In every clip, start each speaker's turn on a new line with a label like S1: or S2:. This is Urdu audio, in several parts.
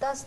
S1: 10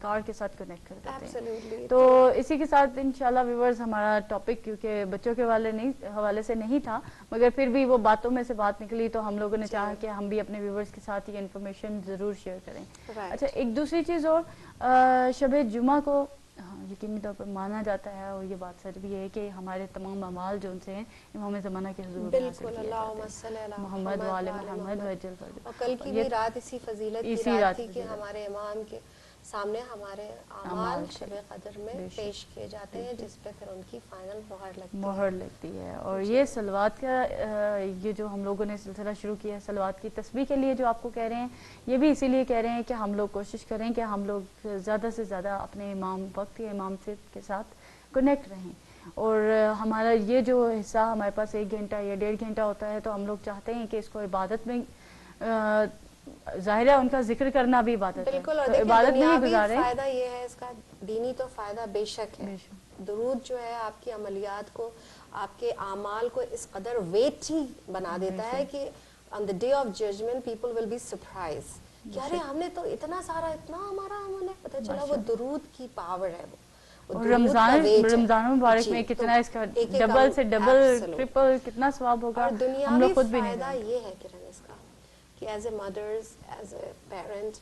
S2: کار کے ساتھ کنیکٹ کر دیتے ہیں.
S1: Absolutely.
S2: تو اسی کے ساتھ انشاءاللہ ویورز ہمارا ٹاپک کیونکہ بچوں کے حوالے سے نہیں تھا مگر پھر بھی وہ باتوں میں سے بات نکلی تو ہم لوگوں نے چاہا کہ ہم بھی اپنے ویورز کے ساتھ یہ انفارمیشن ضرور شیئر کریں. اچھا ایک دوسری چیز اور شب جمعہ کو یقینی طور پر مانا جاتا ہے اور یہ بات سچ بھی ہے کہ ہمارے تمام اعمال جو ان سے ہیں امام زمانہ کے حضور میں حاصل کیے جاتے ہیں, محمد وآل محمد وجل فرد.
S1: اور کل کی بھی رات اسی فضیلت کی رات تھی کہ ہمارے امام کے سامنے ہمارے اعمال شب قدر میں پیش کیے جاتے ہیں جس پہ پھر ان کی فائنل مہر لگتی ہے.
S2: اور یہ صلوات کا یہ جو ہم لوگوں نے سلسلہ شروع کیا ہے صلوات کی تسبیح کے لیے جو آپ کو کہہ رہے ہیں یہ بھی اسی لیے کہہ رہے ہیں کہ ہم لوگ کوشش کریں کہ ہم لوگ زیادہ سے زیادہ اپنے امام وقت کے امام سے کے ساتھ کنیکٹ رہیں. اور ہمارا یہ جو حصہ ہمارے پاس 1 گھنٹہ یا 1.5 گھنٹہ ہوتا ہے تو ہم لوگ چاہتے ہیں کہ اس کو عبادت میں ظاہر ہے ان کا ذکر کرنا بھی عبادت ہے.
S1: بالکل. اور
S2: عبادت میں ہی گزارے.
S1: فائدہ یہ ہے اس کا دینی تو فائدہ بے شک ہے. درود جو ہے آپ کی عملیات کو آپ کے اعمال کو اس قدر ویٹی بنا دیتا ہے کہ on the day of judgment people will be surprised کہ ارے ہم نے تو اتنا سارا اتنا ہمارا ہمیں پتہ چلا وہ درود کی پاور ہے.
S2: اور رمضان مبارک میں کتنا اس کا ڈبل سے ڈبل ٹرپل کتنا ثواب ہوگا ہم لوگ خود بھی نہیں
S1: فائدہ یہ ہے کرن اس کا کہ as a mothers as a parent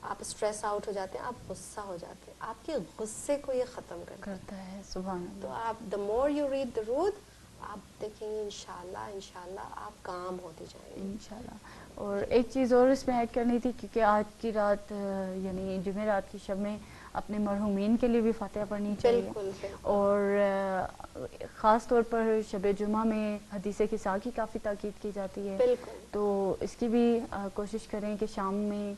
S1: آپ اسٹریس آؤٹ ہو جاتے ہیں, آپ غصہ ہو جاتے ہیں, آپ کے غصے کو یہ ختم
S2: کرتا ہے. سبحان اللہ.
S1: تو آپ the more you read درود آپ دیکھیں گے انشاءاللہ آپ کام ہوتے جائیں گے
S2: انشاءاللہ. اور ایک چیز اور اس میں ایڈ کرنی تھی کیونکہ آج کی رات یعنی جمعرات کی شب میں اپنے مرحومین کے لیے بھی فاتحہ پڑھنی چاہیے. اور خاص طور پر شب جمعہ میں حدیث قصاء کی کافی تاکید کی جاتی ہے. تو اس کی بھی کوشش کریں کہ شام میں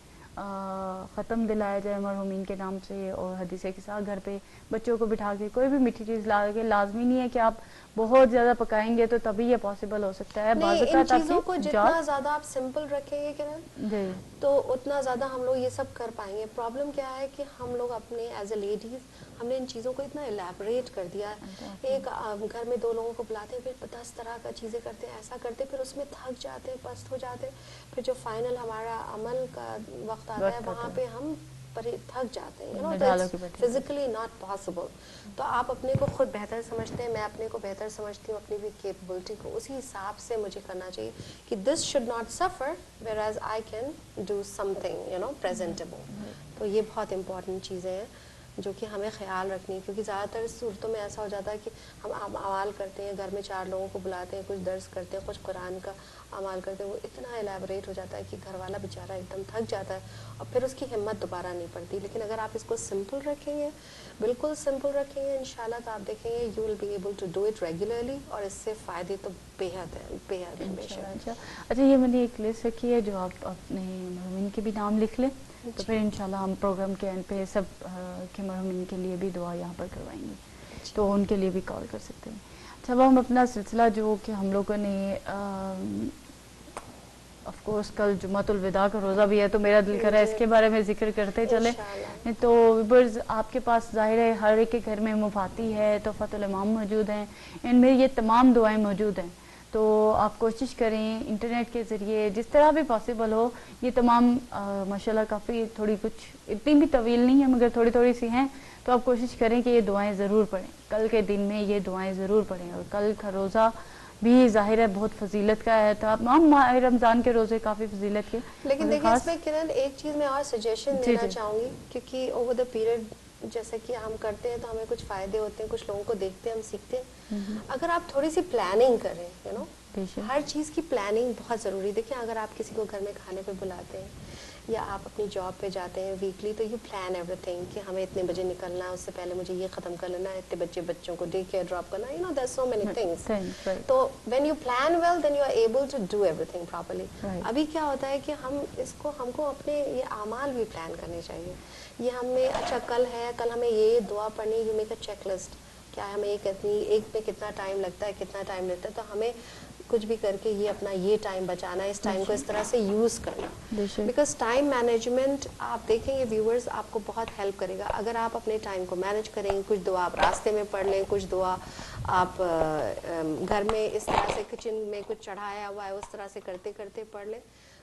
S2: ختم دلایا جائے مرحومین کے نام سے اور حدیث قصاء گھر پہ بچوں کو بٹھا کے کوئی بھی میٹھی چیز لا کے. لازمی نہیں ہے کہ آپ بہت زیادہ پکائیں گے تو تبھی یہ پاسبل ہو سکتا ہے.
S1: ان چیزوں کو جتنا زیادہ آپ سمپل رکھیں گے کرن تو اتنا زیادہ ہم لوگ یہ سب کر پائیں گے. پرابلم کیا ہے کہ ہم لوگ اپنے ایز اے لیڈیز ہم نے ان چیزوں کو اتنا الیبوریٹ کر دیا ہے. ایک گھر میں 2 لوگوں کو بلاتے ہیں پھر 10 طرح کا چیزیں کرتے ہیں, ایسا کرتے پھر اس میں تھک جاتے ہیں, پست ہو جاتے ہیں. پھر جو فائنل ہمارا عمل کا وقت آتا ہے وہاں پہ ہم تھک جاتے ہیں. Physically not possible. تو آپ اپنے کو خود بہتر سمجھتے ہیں, میں اپنے کو بہتر سمجھتی ہوں, اپنی بھی کیپبلٹی کو اسی حساب سے مجھے کرنا چاہیے کہ this should not suffer where as I can do some thing presentable. تو یہ بہت امپورٹنٹ چیزیں ہیں جو کہ ہمیں خیال رکھنی ہے کیونکہ زیادہ تر صورتوں میں ایسا ہو جاتا ہے کہ ہم اعمال کرتے ہیں, گھر میں 4 لوگوں کو بلاتے ہیں, کچھ درس کرتے ہیں, کچھ قرآن کا اعمال کرتے ہیں, وہ اتنا الیبوریٹ ہو جاتا ہے کہ گھر والا بیچارہ ایک دم تھک جاتا ہے اور پھر اس کی ہمت دوبارہ نہیں پڑتی. لیکن اگر آپ اس کو سمپل رکھیں گے, بالکل سمپل رکھیں گے انشاءاللہ تو آپ دیکھیں گے you will be able to do it regularly اور اس سے فائدے تو بےحد ہیں بےحد بے شک.
S2: اچھا یہ میں نے ایک لسٹ رکھی ہے جو آپ اپنے مرحومین کے بھی نام لکھ لیں تو پھر انشاءاللہ ہم پروگرام کے اینڈ پہ سب کے مرحومین کے لیے بھی دعا یہاں پر کروائیں گے تو ان کے لیے بھی کال کر سکتے ہیں. اچھا وہ ہم اپنا سلسلہ جو کہ ہم لوگوں نے آف کورس کل جمعۃ الوداع کا روزہ بھی ہے تو میرا دل کر رہا ہے اس کے بارے میں ذکر کرتے چلیں. تو ویورز آپ کے پاس ظاہر ہے ہر ایک کے گھر میں مفاتی ہے, تحفۃ الامام موجود ہیں, ان میں یہ تمام دعائیں موجود ہیں. تو آپ کوشش کریں انٹرنیٹ کے ذریعے جس طرح بھی پاسبل ہو یہ تمام ماشاءاللہ کافی تھوڑی کچھ اتنی بھی طویل نہیں ہے مگر تھوڑی تھوڑی سی ہیں تو آپ کوشش کریں کہ یہ دعائیں ضرور پڑھیں. کل کے دن میں یہ دعائیں ضرور پڑھیں. اور کل کا روزہ بھی ظاہر ہے بہت فضیلت کا ہے. تمام ماہ رمضان کے روزے کافی فضیلت کے.
S1: لیکن دیکھیں اس میں کرن ایک چیز میں اور سجیشن دینا چاہوں گی کیونکہ اوور دا پیریڈ جیسے کہ ہم کرتے ہیں تو ہمیں کچھ فائدے ہوتے ہیں, کچھ لوگوں کو دیکھتے ہیں, ہم سیکھتے ہیں. اگر آپ تھوڑی سی پلاننگ کریں ہر چیز کی پلاننگ بہت ضروری. دیکھیں اگر آپ کسی کو گھر میں کھانے پہ بلاتے ہیں یا آپ اپنی جاب پہ جاتے ہیں ویکلی تو یو پلان ایوری تھنگ کہ ہمیں اتنے بجے نکلنا ہے, اس سے پہلے مجھے یہ ختم کر لینا ہے, اتنے بچوں کو ڈے کیئر ڈراپ کرنا, دیر سو مینی تھنگس. تو when you plan well then you are able to do everything properly. ابھی کیا ہوتا ہے کہ ہم کو اپنے یہ اعمال بھی پلان کرنے چاہیے. یہ ہمیں اچھا کل ہے, کل ہمیں یہ دعا پڑھنی, you make a check list کیا ہمیں ایک پہ کتنا ٹائم لگتا ہے, کتنا ٹائم لیتا ہے, تو ہمیں کچھ بھی کر کے یہ اپنا یہ ٹائم بچانا ہے, اس ٹائم کو اس طرح سے یوز کرنا. بیکاز ٹائم مینجمنٹ آپ دیکھیں گے ویورز آپ کو بہت ہیلپ کرے گا اگر آپ اپنے ٹائم کو مینیج کریں گے. کچھ دعا آپ راستے میں پڑھ لیں, کچھ دعا آپ گھر میں اس طرح سے کچن میں کچھ چڑھایا ہوا ہے اس طرح سے کرتے کرتے پڑھ لیں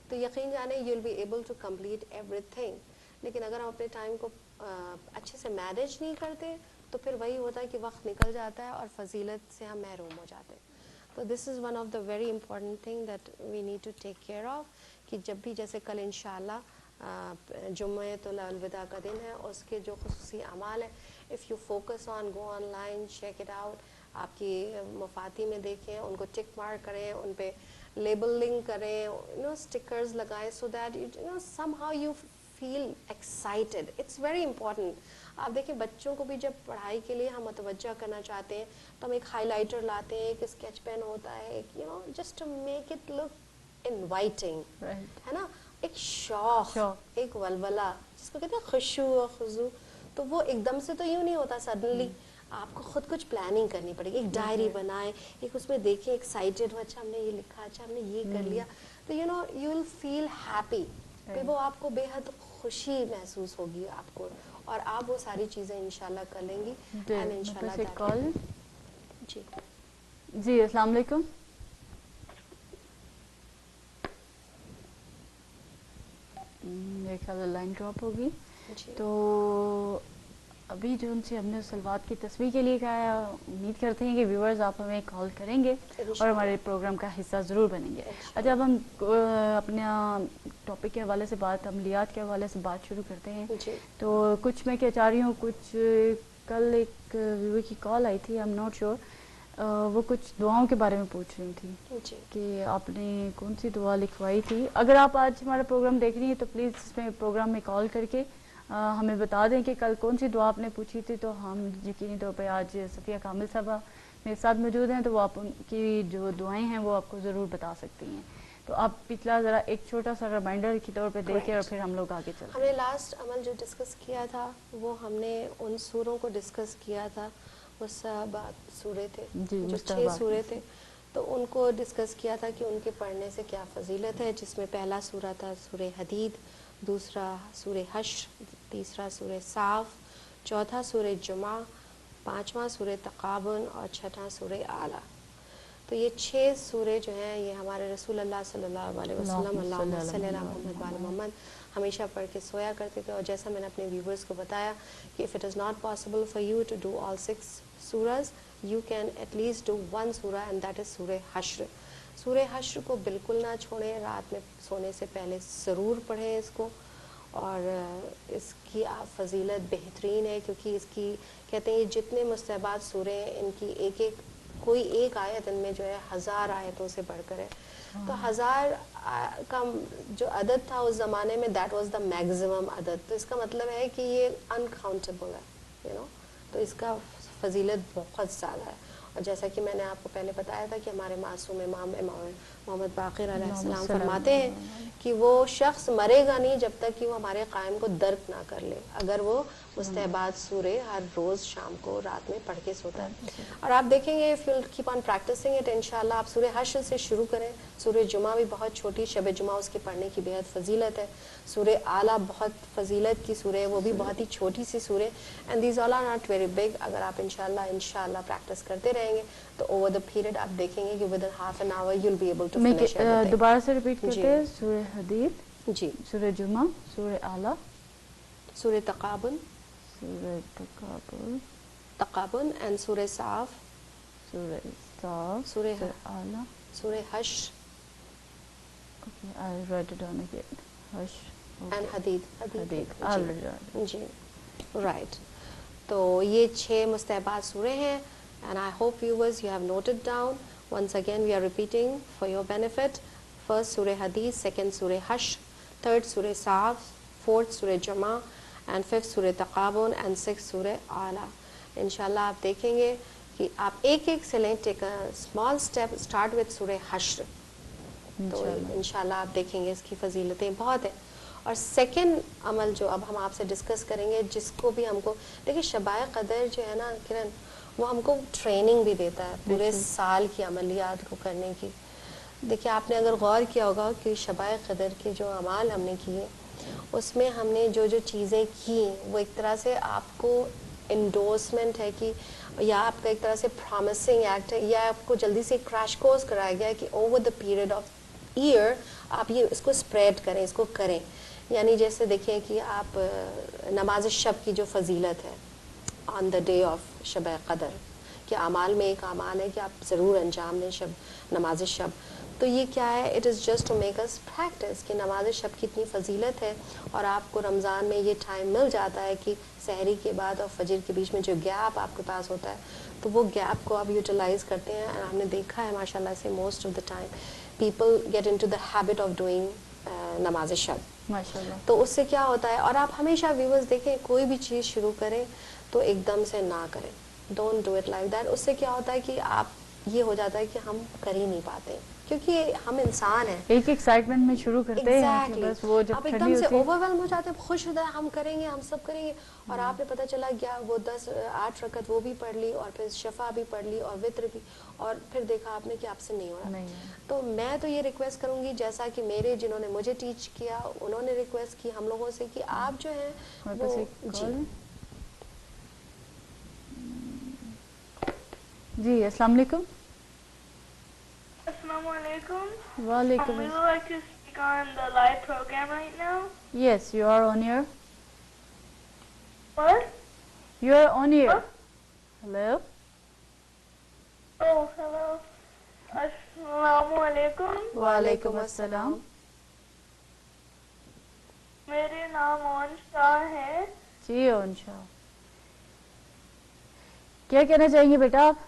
S1: تو یقین جانے you will be able to complete everything. لیکن اگر ہم اپنے ٹائم کو اچھے سے مینیج نہیں کرتے تو پھر وہی ہوتا ہے کہ وقت نکل جاتا ہے اور فضیلت سے ہم محروم ہو جاتے ہیں. تو this is one of the very important thing that we need to take care of, کہ جب بھی جیسے کل انشاءاللہ جمعۃ الوداع کا دن ہے, اس کے جو خصوصی اعمال ہیں, if you focus on, go on line, check it out, آپ کی مفاتی میں دیکھیں, ان کو ٹک مارک کریں, ان پہ لیبلنگ کریں, اسٹکرز لگائیں, so that somehow you feel excited. It's very important. آپ دیکھیں بچوں کو بھی جب پڑھائی کے لیے ہم متوجہ کرنا چاہتے ہیں تو ہم ایک ہائی لائٹر لاتے ہیں, ایک اسکیچ پین ہوتا ہے, ایک just to make it look inviting, ہے نا, ایک شوق, ایک ولولہ جس کو کہتے ہیں خشوع و خضوع. تو وہ ایک دم سے تو یوں نہیں ہوتا سڈنلی, آپ کو خود کچھ پلاننگ کرنی پڑے گی. ایک ڈائری بنائیں, ایک اس میں دیکھیں ایکسائٹیڈ ہو, اچھا ہم نے یہ لکھا, اچھا ہم نے یہ کر لیا, تو یو ول فیل ہیپی, کہ وہ آپ کو بے حد خوشی محسوس ہوگی آپ کو, اور آپ وہ ساری چیزیں انشاءاللہ کر لیں گی. اینڈ انشاءاللہ
S2: کال.
S1: جی
S2: جی السلام علیکم. میرے خیال لائن ڈراپ ہوگی. تو ابھی جو ان سے ہم نے صلوات کی تصویر کے لیے کہا ہے, امید کرتے ہیں کہ ویورز آپ ہمیں کال کریں گے اور ہمارے پروگرام کا حصہ ضرور بنیں گے. اچھا, اب ہم اپنا ٹاپک کے حوالے سے بات, عملیات کے حوالے سے بات شروع کرتے ہیں. تو کچھ میں کیا چاہ رہی ہوں, کچھ کل ایک ویور کی کال آئی تھی, آئی ایم ناٹ شیور, وہ کچھ دعاؤں کے بارے میں پوچھ رہی تھی کہ آپ نے کون سی دعا لکھوائی تھی. اگر آپ آج ہمارا پروگرام دیکھ رہی ہیں تو پلیز اس میں پروگرام میں کال کر کے ہمیں بتا دیں کہ کل کون سی دعا آپ نے پوچھی تھی, تو ہم یقینی طور پہ آج صفیہ کامل صاحبہ میرے ساتھ موجود ہیں, تو وہ آپ ان کی جو دعائیں ہیں وہ آپ کو ضرور بتا سکتی ہیں. تو آپ پچھلا ذرا ایک چھوٹا سا ریمائنڈر کے طور پہ دیکھیں اور پھر ہم لوگ آگے چلتے ہیں.
S1: ہم نے لاسٹ عمل جو ڈسکس کیا تھا وہ ہم نے ان سوروں کو ڈسکس کیا تھا, مستحبات سورے تھے, جو 6 سورے تھے, تو ان کو ڈسکس کیا تھا کہ ان کے پڑھنے سے کیا فضیلت ہے, جس میں پہلا سورہ تھا سورہ حدید, دوسرا سورہ حشر, تیسرا سورہ صاف, چوتھا سورہ جمعہ, پانچواں سورہ تغابن اور چھٹا سورہ اعلیٰ. تو یہ 6 سورے جو ہیں یہ ہمارے رسول اللہ صلی اللہ علیہ وسلم اللہم صلی علی محمد وعلی محمد ہمیشہ پڑھ کے سویا کرتے تھے. اور جیسا میں نے اپنے ویورز کو بتایا کہ if it is not possible for you to do all 6 surahs, you can at least do 1 surah and that is سورہ حشر. سورہ حشر کو بالکل نہ چھوڑیں, رات میں سونے سے پہلے ضرور پڑھیں اس کو, اور اس کی فضیلت بہترین ہے, کیونکہ اس کی کہتے ہیں جتنے مستحبات سورے ہیں ان کی ایک ایک کوئی ایک آیت ان میں جو ہے 1000 آیتوں سے بڑھ کر ہے. تو 1000 کا جو عدد تھا اس زمانے میں دیٹ واز دا میگزیمم عدد, تو اس کا مطلب ہے کہ یہ انکاؤنٹیبل ہے, تو اس کا فضیلت بہت زیادہ ہے. اور جیسا کہ میں نے آپ کو پہلے بتایا تھا کہ ہمارے معصوم امام محمد باقر علیہ السلام فرماتے ہیں کہ وہ شخص مرے گا نہیں جب تک کہ وہ ہمارے قائم کو درک نہ کر لے, اگر وہ مستحبات سورے ہر روز شام کو رات میں پڑھ کے سوتا ہے. اور آپ دیکھیں گے if you'll keep on practicing it انشاءاللہ آپ سورہ حشر سے شروع کریں. سورہ جمعہ بھی بہت چھوٹی, شب جمعہ اس کے پڑھنے کی بہت فضیلت ہے. سورہ اعلیٰ بہت فضیلت کی سورہ ہے, وہ بھی بہت ہی چھوٹی سی سورہ, and these all are not very big. اگر آپ انشاءاللہ پریکٹس کرتے رہیں گے تو اوور دا پیریڈ آپ دیکھیں گے کہ with in half an hour you'll be able to finish everything.
S2: دوبارہ سے ریپیٹ کرتے ہیں, سورہ حدید,
S1: جی,
S2: سورہ جمعہ, سورہ اعلیٰ,
S1: سورہ تغابن,
S2: سورہ
S1: تغابن اینڈ سورہ صاف,
S2: سورہ صاف,
S1: سورہ
S2: اعلیٰ,
S1: سورہ حشر,
S2: okay I'll write it down again, Hashr,
S1: and Hadid.
S2: جی
S1: رائٹ. تو یہ 6 مستحبات سورے ہیں, and I hope viewers you have noted down. Once again we are repeating for your benefit. First Surah Hadith, second Surah Hashr, third Surah Saf, fourth Surah Jama, and fifth Surah Taqabun, and sixth Surah Ala. انشاءاللہ آپ دیکھیں گے کہ آپ ایک ایک سے لیں, take a small step, start with سورہ حشر. تو انشاءاللہ آپ دیکھیں گے اس کی فضیلتیں بہت ہیں. اور سیکنڈ عمل جو اب ہم آپ سے ڈسکس کریں گے, جس کو بھی ہم کو دیکھیں شبائے قدر جو ہے نا کرن, وہ ہم کو ٹریننگ بھی دیتا ہے پورے سال کی عملیات کو کرنے کی. دیکھیں آپ نے اگر غور کیا ہوگا کہ شبائے قدر کے جو اعمال ہم نے کیے اس میں ہم نے جو جو چیزیں کی وہ ایک طرح سے آپ کو انڈورسمنٹ ہے کہ, یا آپ کا ایک طرح سے پرامسنگ ایکٹ ہے, یا آپ کو جلدی سے کریش کورس کرایا گیا ہے کہ over the period of year آپ یہ اس کو اسپریڈ کریں, اس کو کریں. یعنی جیسے دیکھیں کہ آپ نماز شب کی جو فضیلت ہے آن دا ڈے آف شب قدر، کہ اعمال میں ایک اعمال ہے کہ آپ ضرور انجام دیں شب نماز شب. تو یہ کیا ہے؟ It is just to make us practice کہ نماز شب کی اتنی فضیلت ہے، اور آپ کو رمضان میں یہ ٹائم مل جاتا ہے کہ سحری کے بعد اور فجر کے بیچ میں جو گیپ آپ کے پاس ہوتا ہے، تو وہ گیپ کو آپ یوٹیلائز کرتے ہیں. ہم نے دیکھا ہے ماشاء اللہ سے most of the time people get into the habit of doing نماز شب.
S2: ماشاءاللہ.
S1: تو اس سے کیا ہوتا ہے، اور آپ ہمیشہ ویورز دیکھیں کوئی بھی چیز شروع کریں تو ایک دم سے نہ کریں. Don't do it like that. اس سے کیا ہوتا ہے کہ آپ یہ ہو جاتا ہے کہ ہم کر ہی نہیں پاتے، کیونکہ ہم انسان ہیں.
S2: ایک ایکسائٹمنٹ میں شروع کرتے ہیں کہ
S1: ایگزیکٹلی
S2: بس وہ جب
S1: آپ ایک
S2: ٹھنڈی
S1: دم سے
S2: ہوتی ہے.
S1: اوور ویلم ہو جاتے ہیں، خوش ہوتا ہے ہم کریں گے، ہم سب کریں گے، اور آپ نے پتہ چلا گیا وہ 8 رکعت وہ بھی پڑھ لی، اور پھر شفا بھی پڑھ لی، اور وتر بھی، اور پھر دیکھا آپ نے کہ آپ سے نہیں ہو رہا. تو میں تو یہ ریکویسٹ کروں گی، جیسا کہ میرے جنہوں نے مجھے ٹیچ کیا انہوں نے ریکویسٹ کی ہم لوگوں سے کہ آپ جو ہیں وہ
S2: جی السلام علیکم.
S3: Assalamu alaikum.
S2: وعلیکم
S3: We would
S2: السلام.
S3: like to speak on the live program right now.
S2: Yes, you are on air.
S3: What?
S2: You are on air.
S3: Huh?
S2: Hello.
S3: Oh, hello. Assalamu alaikum.
S2: وعلیکم السلام.
S3: میرے نام اونشا ہے.
S2: جی اونشا، کیا کہنا چاہیں گے بیٹا آپ؟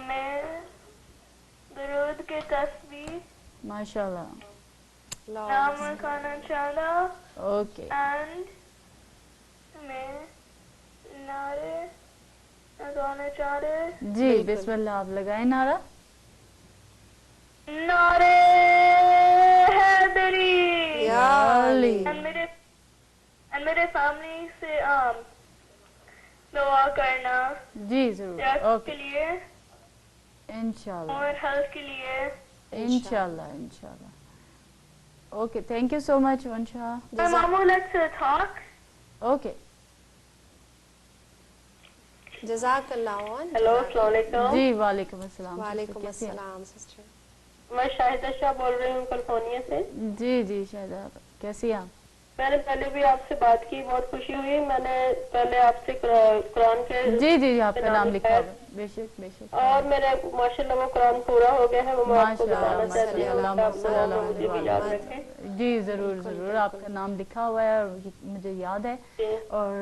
S3: میں درود کے تصویر
S2: ماشاء اللہ.
S3: نام رکھانا چاہتا.
S2: اوکے.
S3: اینڈ میں نعرے لگانا چاہ رہے.
S2: جی بسم اللہ، آپ لگائیں نعرہ.
S3: نعرے حیدری. میرے فیملی سے دعا کرنا.
S2: جی ضرور. اوکے
S3: کے لیے
S2: انشاءاللہ.
S3: اور ہیلتھ کے لیے
S2: انشاءاللہ انشاءاللہ. اوکے تھینک یو سو مچ ونشا.
S3: مامو لیٹس ٹاک.
S2: اوکے.
S1: جزاک اللہ.
S3: ہیلو السلام علیکم.
S2: جی وعلیکم السلام.
S1: وعلیکم السلام سسٹر.
S3: میں شاہدہ شاہ بول رہی ہوں کیلیفورنیا سے.
S2: جی جی شاہدہ کیسی ہیں آپ؟
S3: میں نے پہلے بھی آپ سے بات کی، بہت خوشی ہوئی. میں نے پہلے آپ سے قرآن کے
S2: جی جی آپ کا نام لکھا ہوگا. بے شک بے شک.
S3: اور میرے ماشاءاللہ وہ قرآن پورا ہو گیا ہے. وہ میں آپ کو
S2: ماشاءاللہ
S3: بتانا چاہتی ہوں. مجھے بھی یاد رکھیں.
S2: جی ضرور ضرور. آپ کا نام لکھا ہوا ہے اور مجھے یاد ہے، اور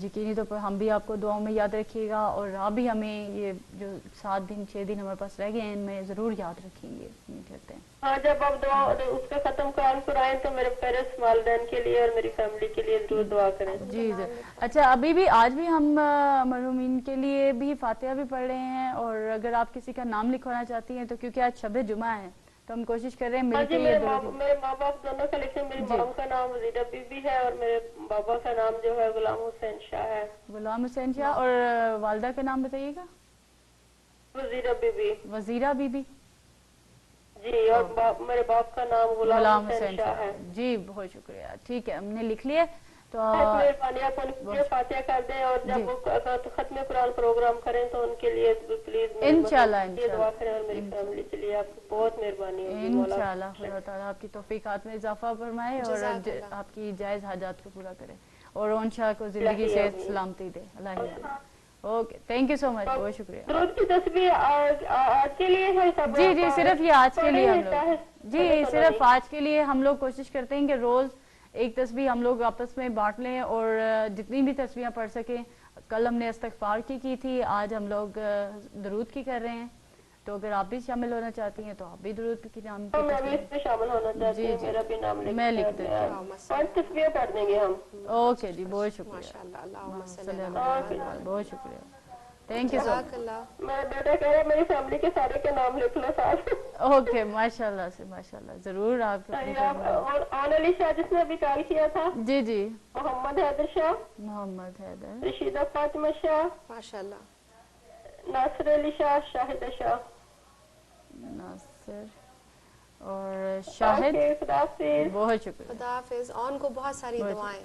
S2: یقینی طور پر ہم بھی آپ کو دعاؤں میں یاد رکھیے گا، اور آپ بھی ہمیں یہ جو 7 دن 6 دن ہمارے پاس رہ گئے ہیں ان میں ضرور یاد رکھیں گے. کرتے ہیں.
S3: ہاں جب آپ دعا اس کا ختم قرآن قرآن تو میرے پیرنٹس والدین کے لیے اور میری فیملی کے لیے ضرور دعا کریں.
S2: جی اچھا ابھی بھی آج بھی ہم مرحومین کے لیے بھی فاتحہ بھی پڑھ رہے ہیں، اور اگر آپ کسی کا نام لکھوانا چاہتی ہیں تو کیونکہ آج شب جمعہ ہے تو ہم کوشش کر رہے ہیں مل کے.
S3: میرے ماں باپ دونوں کا لکھیں. میری مام کا نام وزیرہ بی بی ہے اور میرے بابا کا نام جو ہے غلام حسین شاہ ہے.
S2: غلام حسین شاہ. اور والدہ کا نام بتائیے گا.
S3: وزیرہ بی بی.
S2: وزیرہ بی بی.
S3: جی. اور میرے باپ کا نام غلام حسین شاہ ہے.
S2: جی بہت شکریہ. ٹھیک ہے ہم نے لکھ لیا. تو
S3: مہربانی آپ ان کے فاتحہ کر دیں، اور جب وہ ختم قرآن پروگرام کریں تو ان کے لیے پلیز
S2: انشاءاللہ
S3: دعا کریں، اور میری فیملی کے لیے آپ کو بہت مہربانی ہوگی.
S2: انشاءاللہ خدا تعالیٰ آپ کی توفیقات میں اضافہ فرمائے اور آپ کی جائز حاجات کو پورا کرے، اور اونشا کو زندگی سے سلامتی دے. اللہ. اوکے تھینک یو سو مچ. بہت شکریہ.
S3: درود کی تسبیح آج کے لیے ہے.
S2: جی جی صرف یہ آج کے لیے ہم لوگ جی صرف آج کے لیے ہم لوگ کوشش کرتے ہیں کہ روز ایک تسبیح ہم لوگ آپس میں بانٹ لیں، اور جتنی بھی تسبیحاں پڑھ سکیں. کل ہم نے استغفار کی تھی، آج ہم لوگ درود کی کر رہے ہیں. تو اگر آپ بھی شامل ہونا چاہتی ہیں تو آپ بھی درود کی نام کی
S3: میں بھی اس میں شامل ہونا چاہتی ہوں. میرا بھی نام
S2: میں لکھ دیتی ہوں.
S3: 5 تسبیح پڑھ دیں گے ہم.
S2: اوکے جی بہت شکریہ. بہت شکریہ. تھینک یو سو مچ.
S3: میرا بیٹا کہہ رہا ہے میری فیملی کے سارے کے نام لکھ لو ساتھ.
S2: اوکے ماشاء اللہ سے ماشاء اللہ ضرور. آپ
S3: اور آن علی شاہ جس نے ابھی کال کیا تھا.
S2: جی جی.
S3: محمد حیدر شاہ.
S2: محمد حیدر.
S3: رشیدہ فاطمہ شاہ.
S1: ماشاء اللہ.
S3: ناصر علی شاہ. شاہدہ شاہ.
S2: ناصر اور شاہد.
S3: خدا حافظ.
S2: بہت شکریہ.
S1: خدا حافظ. آن کو بہت ساری دعائیں.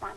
S4: 5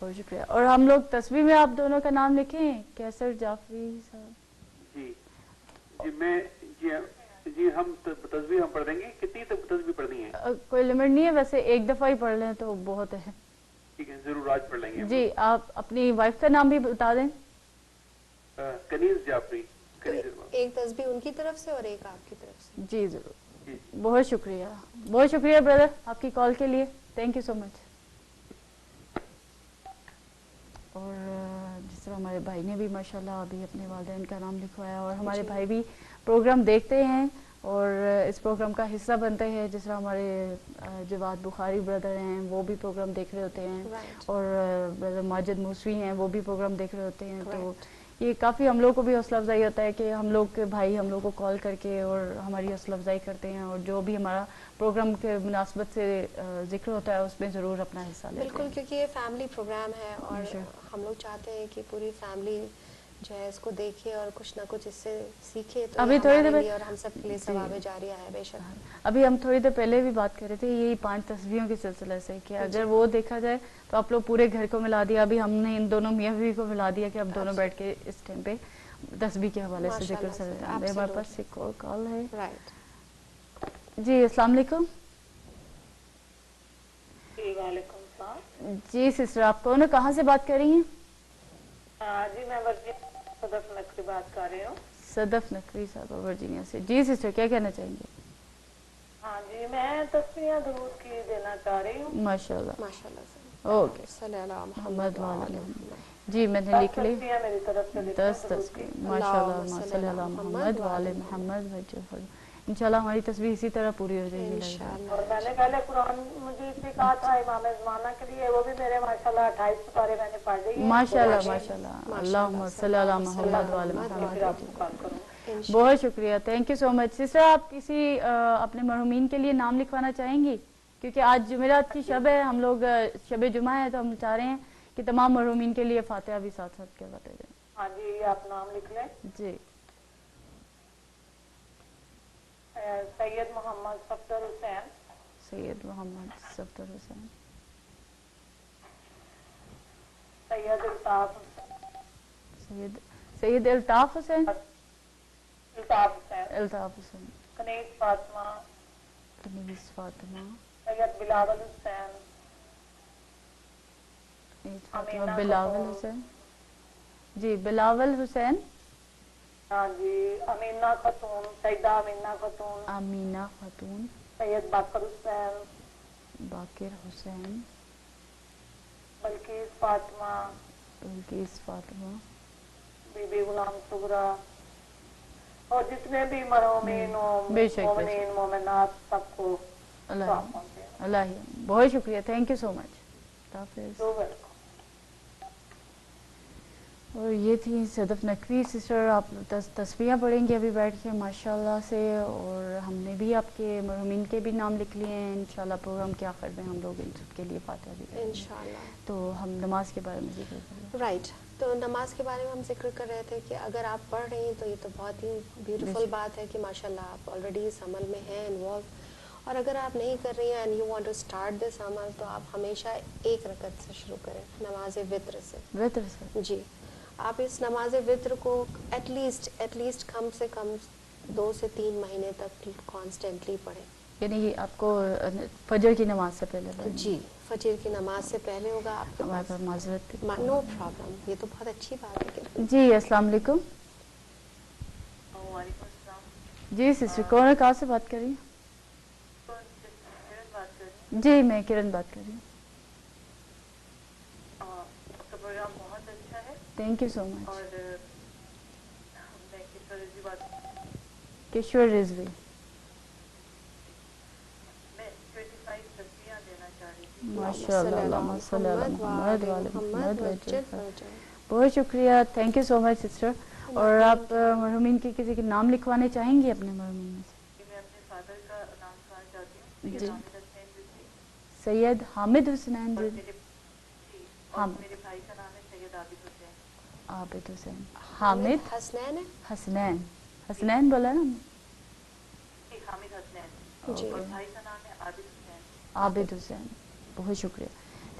S2: بہت شکریہ. اور ہم لوگ تصویر میں آپ دونوں کا نام لکھیں, کیسر جعفری صاحب.
S5: جی جی میں جی ہم تصویر ہم پڑھ دیں گے. کتنی تصویر پڑھنی ہے؟
S2: کوئی لمٹ نہیں ہے, ویسے ایک دفعہ ہی پڑھ لیں تو بہت ہے.
S5: ٹھیک ہے, ضرور آج پڑھ لیں گے.
S2: جی آپ اپنی وائف کا نام بھی بتا دیں.
S5: کنیز جعفری.
S1: ایک تسبیح ان کی طرف سے اور ایک آپ کی طرف سے.
S2: جی ضرور. بہت شکریہ, بہت شکریہ بردر آپ کی کال کے لیے. تھینک یو سو مچ. اور جس طرح ہمارے بھائی نے بھی ماشاءاللہ ابھی اپنے والدین کا نام لکھوایا, اور ہمارے بھائی بھی پروگرام دیکھتے ہیں اور اس پروگرام کا حصہ بنتے ہیں. جس طرح ہمارے جواد بخاری بردر ہیں, وہ بھی پروگرام دیکھ رہے ہوتے ہیں, اور بردر ماجد موسوی ہیں, وہ بھی پروگرام دیکھ رہے ہوتے ہیں. تو یہ کافی ہم لوگ کو بھی حوصلہ افزائی ہوتا ہے کہ ہم لوگ کے بھائی ہم لوگ کو کال کر کے اور ہماری حوصلہ افزائی کرتے ہیں, اور جو بھی ہمارا پروگرام کے مناسبت سے ذکر ہوتا ہے اس میں ضرور اپنا حصہ لیتے ہیں.
S1: بالکل, کیونکہ یہ فیملی پروگرام ہے اور ہم لوگ چاہتے ہیں کہ پوری فیملی جو ہے اس کو دیکھے اور کچھ نہ کچھ اس سے سیکھے. تو
S2: ابھی
S1: یہ
S2: تھوڑی
S1: ہمارے
S2: دیر
S1: لیے اور ہم سب کے لیے ثواب جاریہ ہے بے شک.
S2: ابھی ہم تھوڑی دیر پہلے بھی بات کر رہے تھے یہی 5 تصویروں کے سلسلے سے کہ اگر وہ دیکھا جائے تو آپ لوگ پورے گھر کو ملا دیا. ابھی ہم نے ان دونوں میاں بیوی کو ملا دیا کہ اب دونوں بیٹھ کے اس ٹائم پہ تسبیح کے حوالے سے ذکر کر رہے ہیں. ہمارے پاس ایک اور کال ہے. جی السلام علیکم.
S3: جی وعلیکم السلام.
S2: جی سسٹر آپ کون, کہاں سے بات کر رہی ہیں؟
S3: جی میں صدف نقوی بات کر رہی ہوں.
S2: صدف نقوی صاحب ورجینیا سے. جی سسٹر کیا کہنا چاہیں گے؟
S3: ہاں جی میں تصویریں درود کی دینا چاہ رہی ہوں.
S2: ماشاء اللہ.
S1: ماشاءاللہ.
S2: اوکے.
S1: صلی اللہ
S2: محمد
S1: محمد.
S2: جی میں نے لکھ لی
S3: 10 میری طرف سے
S2: 10 تصویر. ماشاء اللہ صلی اللہ محمد وعلی محمد. انشاءاللہ ہماری تصویر اسی طرح پوری ہو جائے گی. لگ رہا ہے.
S3: اور میں نے پہلے قرآن مجید سے کہا تھا امام زمانہ کے لیے, وہ بھی میرے ماشاءاللہ 28 پارے میں نے پڑھ لی ہیں.
S2: ماشاء اللہ ماشاء اللہ. اللہم صلی اللہ محمد وعلی محمد. بہت شکریہ, thank you so much. Sister آپ کسی اپنے مرحومین کے لیے نام لکھوانا چاہیں گی؟ کیونکہ آج جمعرات کی شب ہے, ہم لوگ شب جمعہ ہے, تو ہم چاہ رہے ہیں کہ تمام مرحومین کے لیے فاتحہ بھی ساتھ ساتھ کہواتے جائیں.
S3: ہاں جی آپ نام لکھ لیں.
S2: جی.
S3: سید محمد صفدر حسین.
S2: سید محمد صفدر حسین.
S3: سید الطاف حسین.
S2: سید الطاف حسین.
S3: الطاف حسین.
S2: الطاف حسین.
S3: کنیز فاطمہ.
S2: کنیز فاطمہ.
S3: سید بلاول حسین.
S2: فاطمہ بلاول حسین. جی بلاول حسین.
S3: ہاں جی امینہ خاتون. سیدہ امینہ خاتون.
S2: امینہ خاتون.
S3: سید باقر حسین.
S2: باقر حسین.
S3: بلقیس فاطمہ.
S2: بلقیس فاطمہ.
S3: بی بی غلام صغرا, اور جتنے بھی مرحومین مومنین مومنات سب کو
S2: اللہ. بہت شکریہ, تھینک یو سو مچ. اور یہ تھی صدف نقوی سسٹر. آپ تصویریں پڑھیں گے ابھی بیٹھ کے ماشاءاللہ سے, اور ہم نے بھی آپ کے مرحومین کے بھی نام لکھ لیے ہیں. انشاءاللہ پروگرام کے آخر میں ہم لوگ ان سب کے لیے فاتحہ بھی کریں گے انشاءاللہ. تو ہم نماز کے بارے میں ذکر کریں.
S1: رائٹ, تو نماز کے بارے میں ہم ذکر کر رہے تھے کہ اگر آپ پڑھ رہی ہیں تو یہ تو بہت ہی بیوٹیفل بات ہے کہ ماشاءاللہ آپ آلریڈی اس عمل میں ہیں انوالو. اور اگر آپ نہیں کر رہی ہیں and you want to start this عمل, تو آپ ہمیشہ 1 رکعت سے شروع کریں, نماز وطر سے.
S2: وطر سے.
S1: جی آپ اس نماز وطر کو ایٹ لیسٹ کم سے کم 2 سے 3 مہینے تک کانسٹنٹلی پڑھیں.
S2: یعنی آپ کو فجر کی نماز سے پہلے پڑھیں؟
S1: جی فجر کی نماز سے پہلے ہوگا آپ کے
S2: ہمارے پاس معذرت.
S1: نو پرابلم, یہ تو بہت اچھی بات ہے.
S2: جی السلام علیکم.
S3: وعلیکم السلام.
S2: جی سسٹر کون, کہاں سے بات کر رہی ہیں؟ جی میں کرن بات کر رہی ہوں.
S3: آپ کا پروگرام بہت اچھا ہے.
S2: تھینک یو سو مچ.
S3: اور میں کشور رضوی بات.
S2: کشور رضوی.
S3: میں 25 تصویریں دینا چاہ رہی تھی.
S2: ماشاءاللہ صلی اللہ محمد وعلی محمد. بہت شکریہ, thank you so much sister. اور آپ مرحومین کے کسی کے نام لکھوانے چاہیں گے اپنے مرحومین میں سے؟
S3: میں اپنے فادر کا نام لکھوانا چاہتی ہوں.
S2: جی سید حامد حسنین. جی
S3: اور میرے بھائی کا نام ہے سید عابد حسین.
S2: عابد حسین. حامد
S1: حسنین ہے.
S2: حسنین. حسنین بولا نا.
S3: حامد حسنین. اور بھائی کا نام ہے عابد حسین.
S2: عابد حسین. بہت شکریہ,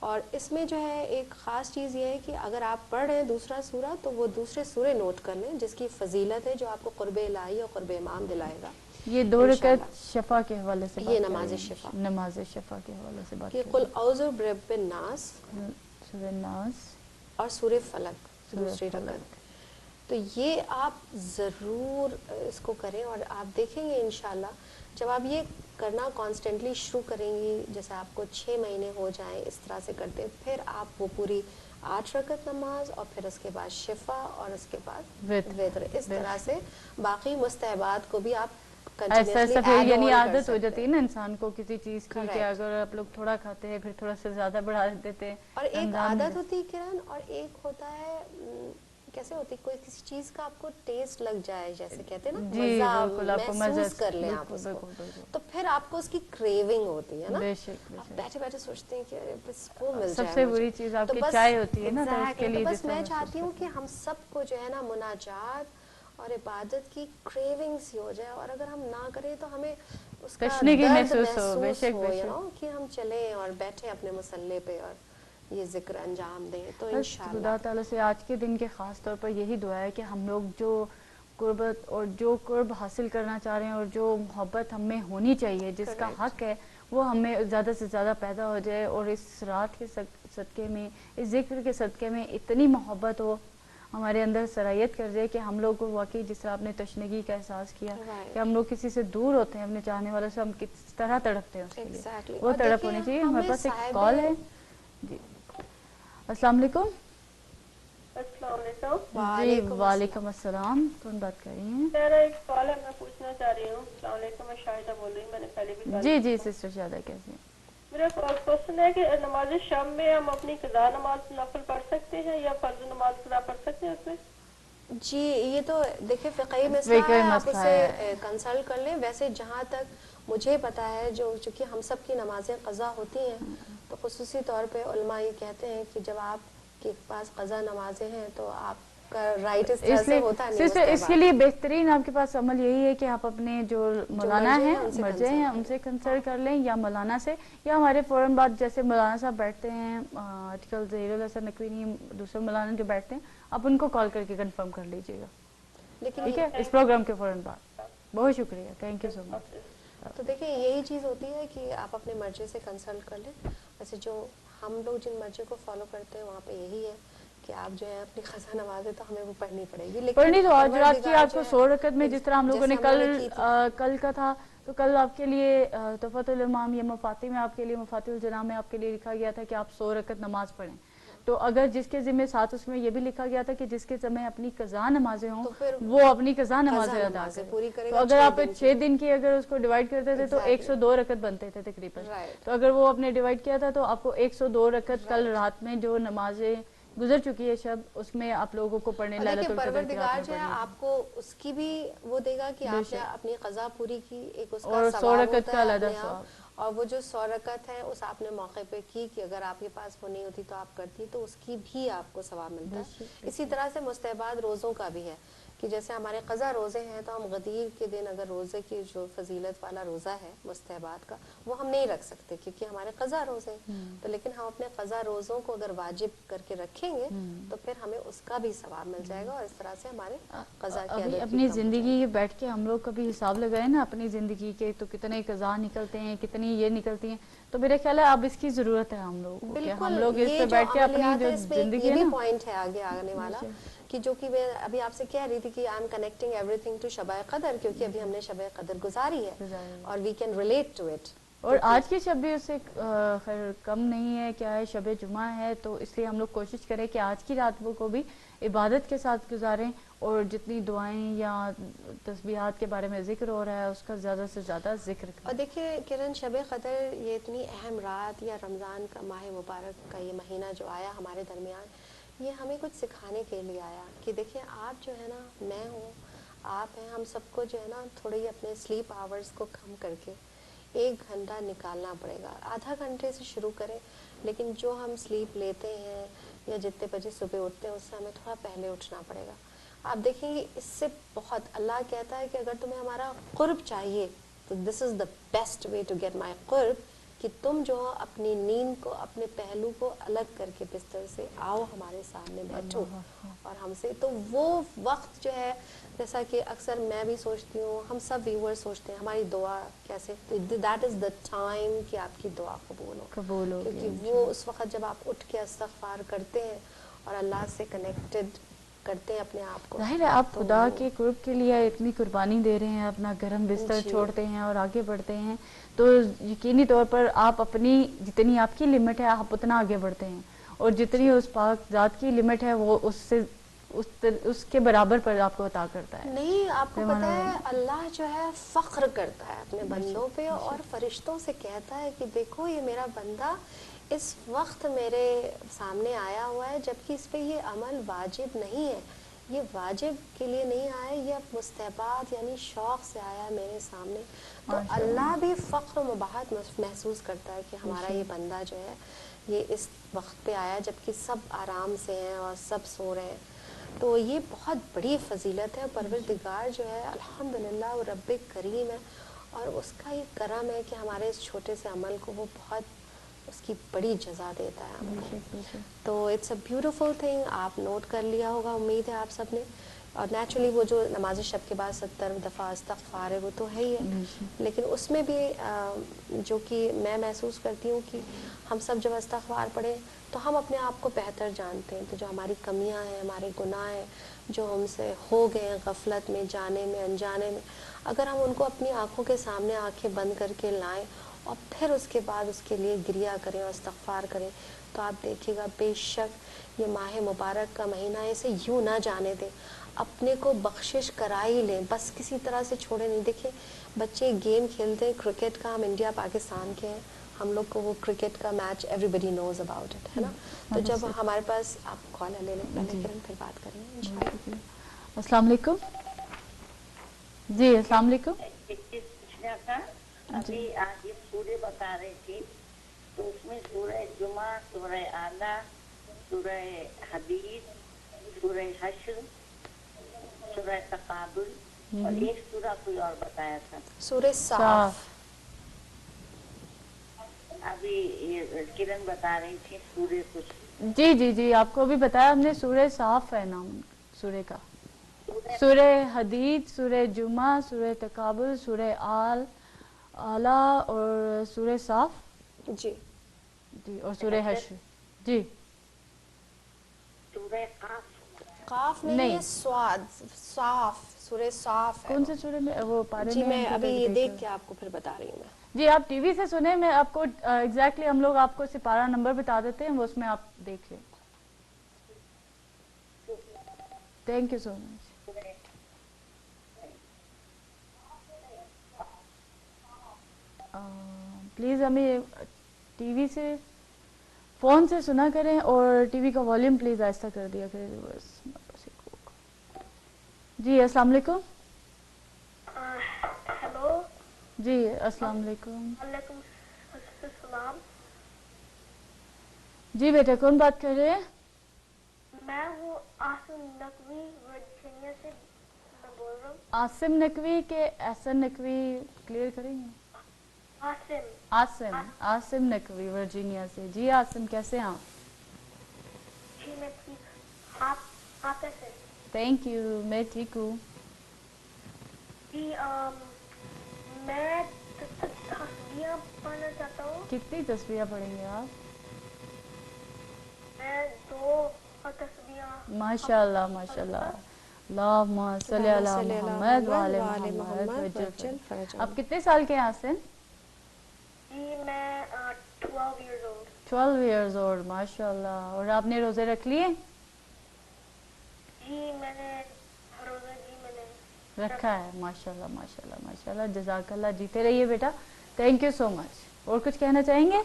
S1: اور اس میں جو ہے ایک خاص چیز یہ ہے کہ اگر آپ پڑھ رہے ہیں دوسرا سورہ تو وہ دوسرے سورے نوٹ کر لیں جس کی فضیلت ہے جو آپ کو قرب الہی اور قرب امام دلائے گا.
S2: یہ 2 رکعت شفا کے حوالے سے
S1: یہ نماز شفا،
S2: نماز شفا کے حوالے سے بات
S1: کہ قل اعوذ برب الناس
S2: سورہ ناس
S1: اور سورہ فلق دوسری رکعت. تو یہ آپ ضرور اس کو کریں اور آپ دیکھیں گے انشاءاللہ جب آپ یہ کرنا کانسٹنٹلی شروع کریں گی، جیسے آپ کو 6 مہینے ہو جائیں اس طرح سے کرتے، پھر آپ وہ پوری 8 رکعت نماز اور پھر اس کے بعد شفا اور اس کے بعد وتر، اس طرح سے باقی مستحبات کو بھی آپ
S2: یعنی عادت ہو جاتی ہے نا انسان کو کسی چیز کی کہ اگر آپ لوگ تھوڑا کھاتے ہیں پھر تھوڑا سے زیادہ بڑھا دیتے ہیں.
S1: اور ایک عادت ہوتی ہے کرن، اور ایک ہوتا ہے کیسے ہوتی کوئی کسی چیز کا آپ کو ٹیسٹ لگ جائے، جیسے کہتے ہیں نا مزہ محسوس کر لیں آپ اس کو، تو پھر آپ کو اس کی کریونگ ہوتی ہے نا، آپ بیٹھے بیٹھے سوچتے ہیں کہ بس وہ مل جائے.
S2: سب سے بری چیز آپ کی چائے ہوتی ہے نا، تو اس کے لیے
S1: بس میں چاہتی ہوں کہ ہم سب کو جو ہے نا مناجات اور عبادت کی کریونگز ہی ہو جائے، اور اگر ہم نہ کریں تو ہمیں اس کا درد محسوس ہو کہ ہم چلیں اور بیٹھے اپنے مصلے پہ اور یہ ذکر انجام دیں. تو انشاءاللہ
S2: خدا تعالیٰ سے آج کے دن کے خاص طور پر یہی دعا ہے کہ ہم لوگ جو قربت اور جو قرب حاصل کرنا چاہ رہے ہیں اور جو محبت ہم میں ہونی چاہیے، جس کا حق ہے، وہ ہمیں زیادہ سے زیادہ پیدا ہو جائے، اور اس رات کے صدقے میں، اس ذکر کے صدقے میں اتنی محبت ہو ہمارے اندر سرایت کر جائے کہ ہم لوگ کو واقعی جس طرح آپ نے تشنگی کا احساس کیا کہ ہم لوگ کسی سے دور ہوتے ہیں اپنے چاہنے والوں سے، ہم کس طرح تڑپتے ہیں اس کے لیے، وہ تڑپ ہونی چاہیے. ہمارے پاس ایک کال ہے. جی السلام علیکم.
S4: السلام علیکم.
S2: جی وعلیکم السلام. کون بات کر رہی ہیں؟
S4: میرا ایک سوال ہے، میں پوچھنا چاہ رہی ہوں. السلام علیکم، میں شاہدہ بول رہی ہوں، میں نے پہلے بھی
S2: جی جی سسٹر شاہدہ کیسے ہیں؟
S4: میرا کوشچن ہے کہ نماز شام میں ہم اپنی قضا نماز نفل پڑھ سکتے ہیں یا فرض نماز قضا پڑھ سکتے ہیں اس میں؟
S1: جی یہ تو دیکھیں فقہی مسئلہ ہے، آپ اسے کنسلٹ کر لیں. ویسے جہاں تک مجھے پتا ہے، جو چونکہ ہم سب کی نمازیں قضا ہوتی ہیں، تو خصوصی طور پہ علماء یہ کہتے ہیں کہ جب آپ کے پاس قضا نمازیں ہیں تو آپ کا رائٹ اس طرح سے ہوتا نہیں.
S2: اس کے لیے بہترین آپ کے پاس عمل یہی ہے کہ آپ اپنے جو مولانا ہیں، مرجع ہیں، ان سے کنسلٹ کر لیں، یا مولانا سے، یا ہمارے فوراً بعد جیسے مولانا صاحب بیٹھتے ہیں آج کل ظہیر الحسن نقوی، دوسرے مولانا جو بیٹھتے ہیں، آپ ان کو کال کر کے کنفرم کر لیجیے گا، ٹھیک ہے، اس پروگرام کے فوراً بعد. بہت شکریہ، تھینک یو سو مچ.
S1: تو دیکھیں یہی چیز ہوتی ہے کہ آپ اپنے مرجع سے کنسلٹ کر لیں. ویسے جو ہم لوگ جن مرجع کو فالو کرتے ہیں وہاں پہ یہی ہے کہ آپ جو ہے اپنی قضا نمازیں تو ہمیں وہ پڑھنی پڑے گی، لیکن
S2: پڑھنی تو آج رات کی آپ کو 100 رکعت میں، جس طرح ہم لوگوں نے کل کا تھا، تو کل آپ کے لیے تحفۃ الامام یا مفاتیح میں آپ کے لیے، مفاتیح الجنان میں آپ کے لیے لکھا گیا تھا کہ آپ 100 رکعت نماز پڑھیں. تو اگر جس کے ذمہ ساتھ اس میں یہ بھی لکھا گیا تھا کہ جس کے ذمہ اپنی قضا نمازیں ہوں وہ اپنی قضا نمازیں ادا کرے. تو اگر آپ 6 دن کی اگر اس کو ڈیوائڈ کرتے تھے تو 102 رکعت بنتے تھے تقریباً. تو اگر وہ آپ نے ڈیوائڈ کیا تھا تو آپ کو 102 رکعت کل رات میں جو نمازیں گزر چکی ہے شب، اس میں آپ لوگوں کو پڑھنے لیلۃ القدر
S1: پروردگار جو ہے آپ کو اس کی بھی وہ دے گا کہ آپ نے اپنی قضا پوری کی، ایک اس کا ثواب ہوتا ہے اپنے آپ. اور وہ جو 100 رکعت ہے اس آپ نے موقع پہ کی کہ اگر آپ کے پاس وہ نہیں ہوتی تو آپ کرتی، تو اس کی بھی آپ کو ثواب ملتا ہے. اسی طرح سے مستحبات روزوں کا بھی ہے کہ جیسے ہمارے قضا روزے ہیں تو ہم غدیر کے دن اگر روزے کی جو فضیلت والا روزہ ہے مستحبات کا وہ ہم نہیں رکھ سکتے کیونکہ ہمارے قضا روزے ہیں. تو لیکن ہم اپنے قضا روزوں کو اگر واجب کر کے رکھیں گے تو پھر ہمیں اس کا بھی ثواب مل جائے گا، اور اس طرح سے ہمارے قضا کی ادائیگی
S2: اپنی زندگی بیٹھ کے ہم لوگ کبھی حساب لگائیں نا اپنی زندگی کے، تو کتنے قضا نکلتے ہیں، کتنی یہ نکلتی ہیں. تو میرے خیال ہے اب اس کی ضرورت ہے ہم لوگوں کو کہ ہم لوگ اس پہ بیٹھ کے اپنی جو زندگی ہے نا،
S1: پوائنٹ ہے آگے آنے والا کہ جو کہ میں ابھی آپ سے کہہ رہی تھی کہ I am connecting everything to شب قدر، کیونکہ ابھی ہم نے شب قدر گزاری ہے اور we can relate to it.
S2: اور آج کی شب بھی اس سے خیر کم نہیں ہے، کیا ہے شب جمعہ ہے، تو اس لیے ہم لوگ کوشش کریں کہ آج کی رات کو بھی عبادت کے ساتھ گزاریں، اور جتنی دعائیں یا تسبیحات کے بارے میں ذکر ہو رہا ہے اس کا زیادہ سے زیادہ ذکر کریں.
S1: اور دیکھیے کرن، شب قدر یہ اتنی اہم رات، یا رمضان کا ماہ مبارک کا یہ مہینہ جو آیا ہمارے درمیان، یہ ہمیں کچھ سکھانے کے لیے آیا کہ دیکھیں آپ جو ہے نا، میں ہوں، آپ ہیں، ہم سب کو جو ہے نا تھوڑی اپنے سلیپ آورز کو کم کر کے 1 گھنٹہ نکالنا پڑے گا. آدھا گھنٹے سے شروع کریں، لیکن جو ہم سلیپ لیتے ہیں یا جتنے بجے صبح اٹھتے ہیں اس سے ہمیں تھوڑا پہلے اٹھنا پڑے گا. آپ دیکھیں گے اس سے بہت، اللہ کہتا ہے کہ اگر تمہیں ہمارا قرب چاہیے تو this is the best way to get my قرب کہ تم جو اپنی نیند کو اپنے پہلو کو الگ کر کے بستر سے آؤ ہمارے سامنے بیٹھو اور ہم سے. تو وہ وقت جو ہے جیسا کہ اکثر میں بھی سوچتی ہوں, ہم سب ویور سوچتے ہیں ہماری دعا کیسے, دیٹ از دا ٹائم کہ آپ کی دعا قبول ہو, کیونکہ وہ اس وقت جب آپ اٹھ کے استغفار کرتے ہیں اور اللہ سے کنیکٹڈ کرتے ہیں اپنے آپ کو.
S2: ظاہر ہے آپ خدا کے قرب کے لیے اتنی قربانی دے رہے ہیں, اپنا گرم بستر چھوڑتے ہیں اور آگے بڑھتے ہیں, تو یقینی طور پر آپ اپنی جتنی آپ کی لمٹ ہے آپ اتنا آگے بڑھتے ہیں, اور جتنی اس پاک ذات کی لمٹ ہے وہ اس کے برابر پر آپ کو عطا کرتا ہے.
S1: نہیں, آپ کو پتہ ہے اللہ جو ہے فخر کرتا ہے اپنے بندوں پہ اور فرشتوں سے کہتا ہے کہ دیکھو یہ میرا بندہ اس وقت میرے سامنے آیا ہوا ہے, جبکہ اس پہ یہ عمل واجب نہیں ہے, یہ واجب کے لیے نہیں آیا, یہ مستحبات یعنی شوق سے آیا ہے میرے سامنے. تو اللہ بھی فخر و مباحت محسوس کرتا ہے کہ ہمارا یہ بندہ جو ہے یہ اس وقت پہ آیا جبکہ سب آرام سے ہیں اور سب سو رہے ہیں. تو یہ بہت بڑی فضیلت ہے. پروردگار جو ہے الحمدللہ وہ رب کریم ہے, اور اس کا یہ کرم ہے کہ ہمارے اس چھوٹے سے عمل کو وہ بہت اس کی بڑی جزا دیتا ہے ہم کو. تو اٹس اے بیوٹیفل تھنگ. آپ نوٹ کر لیا ہوگا امید ہے آپ سب نے. اور نیچرلی وہ جو نماز شب کے بعد 70 دفعہ استغفار ہے وہ تو ہے ہی ہے, لیکن اس میں بھی جو کہ میں محسوس کرتی ہوں کہ ہم سب جب استغفار پڑھیں تو ہم اپنے آپ کو بہتر جانتے ہیں. تو جو ہماری کمیاں ہیں, ہمارے گناہ ہیں جو ہم سے ہو گئے ہیں غفلت میں, جانے میں, انجانے میں, اگر ہم ان کو اپنی آنکھوں کے سامنے آنکھیں بند کر کے لائیں اور پھر اس کے بعد اس کے لیے گریہ کریں اور استغفار کریں, تو آپ دیکھیے گا بے شک یہ ماہ مبارک کا مہینہ اسے یوں نہ جانے دیں, اپنے کو بخشش کرا ہی لیں, بس کسی طرح سے چھوڑے نہیں. دیکھیں بچے گیم کھیلتے ہیں کرکٹ کا, ہم انڈیا پاکستان کے ہیں, ہم لوگ کو وہ کرکٹ کا match everybody knows about it, ہے نا. تو جب ہمارے پاس, آپ کالر لے لیں پہلے کرن پھر بات کریں گے انشاءاللہ.
S2: السلام علیکم. جی السلام علیکم.
S6: ایک چیز پوچھنا تھا, ابھی آج یہ سورہ بتا رہی تھی تو اس میں سورہ جمعہ, سورہ اعلیٰ, سورہ حدید, سورہ حشر, سورہ تقابل اور ایک سورہ کوئی اور بتایا تھا,
S1: سورہ صاف.
S6: ابھی یہ کرن بتا رہی تھی سورہ کچھ.
S2: جی جی جی آپ کو ابھی بتایا ہم نے, سورہ صاف ہے نام سورہ کا. سورہ حدید, سورہ جمعہ, سورہ تقابل, سورہ اعلیٰ اور سورہ صاف.
S1: جی
S2: جی اور سورہ حشر. جی
S6: سورہ
S1: قاف نہیں ہے, سواد, صاف, سورہ صاف ہے.
S2: کون سے سورہ میں وہ پارے
S1: جی
S2: میں؟
S1: میں ابھی یہ دیکھ کے آپ کو پھر بتا رہی ہوں. میں
S2: جی آپ ٹی وی سے سنیں, میں آپ کو ایگزیکٹلی ہم لوگ آپ کو سپارہ نمبر بتا دیتے ہیں, وہ اس میں آپ دیکھ لیں. Thank you so much. Please ہمیں ٹی وی سے فون سے سنا کریں اور ٹی وی کا والیوم پلیز آہستہ کر دیا کریں. جی السلام علیکم.
S7: ہیلو.
S2: جی السلام علیکم.
S7: وعلیکم السلام.
S2: جی بیٹا کون بات کر رہے ہیں؟
S7: میں ہوں عاصم نقوی, ورجینیا سے میں بول رہا ہوں.
S2: عاصم نقوی کے احسن نقوی کلیئر کریں گے؟ عاصم نقوی ورجینیا سے. جی عاصم کیسے ہیں آپ؟
S7: جی میں ٹھیک, آپ کیسے؟
S2: تھینک یو, میں ٹھیک ہوں.
S7: جی میں تصویریاں پڑھنا چاہتا ہوں.
S2: کتنی تصویریاں پڑھیں گے آپ؟
S7: میں 2 تصویریاں.
S2: ماشاء اللہ ماشاء اللہ. اللہم صلی علی محمد وعلی محمد وجل. آپ کتنے سال کے ہیں عاصم؟
S7: جی میں 12 years old.
S2: 12 years old, ماشاء اللہ. اور آپ نے روزے رکھ لیے؟
S7: جی میں نے روزہ
S2: رکھا ہے. ماشاء اللہ ماشاء اللہ ماشاء اللہ. جزاک اللہ. جیتے رہیے بیٹا. تھینک یو سو مچ. اور کچھ کہنا چاہیں گے؟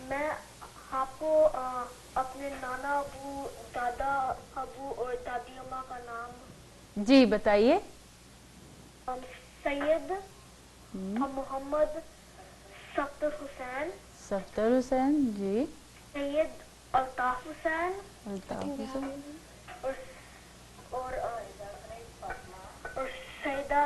S7: میں آپ کو اپنے نانا ابو, دادا ابو اور دادی اماں کا نام.
S2: جی بتائیے.
S7: سید محمد سفتر حسین.
S2: سفتر حسین. جی.
S7: سید الطاف حسین.
S2: الطاف حسین.
S7: اور سیدہ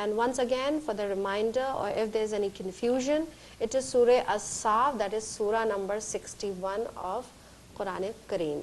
S1: And once again, for the reminder, or if there's any confusion, it is Surah As-Saf, that is Surah number 61 of Quran Kareem.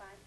S8: 5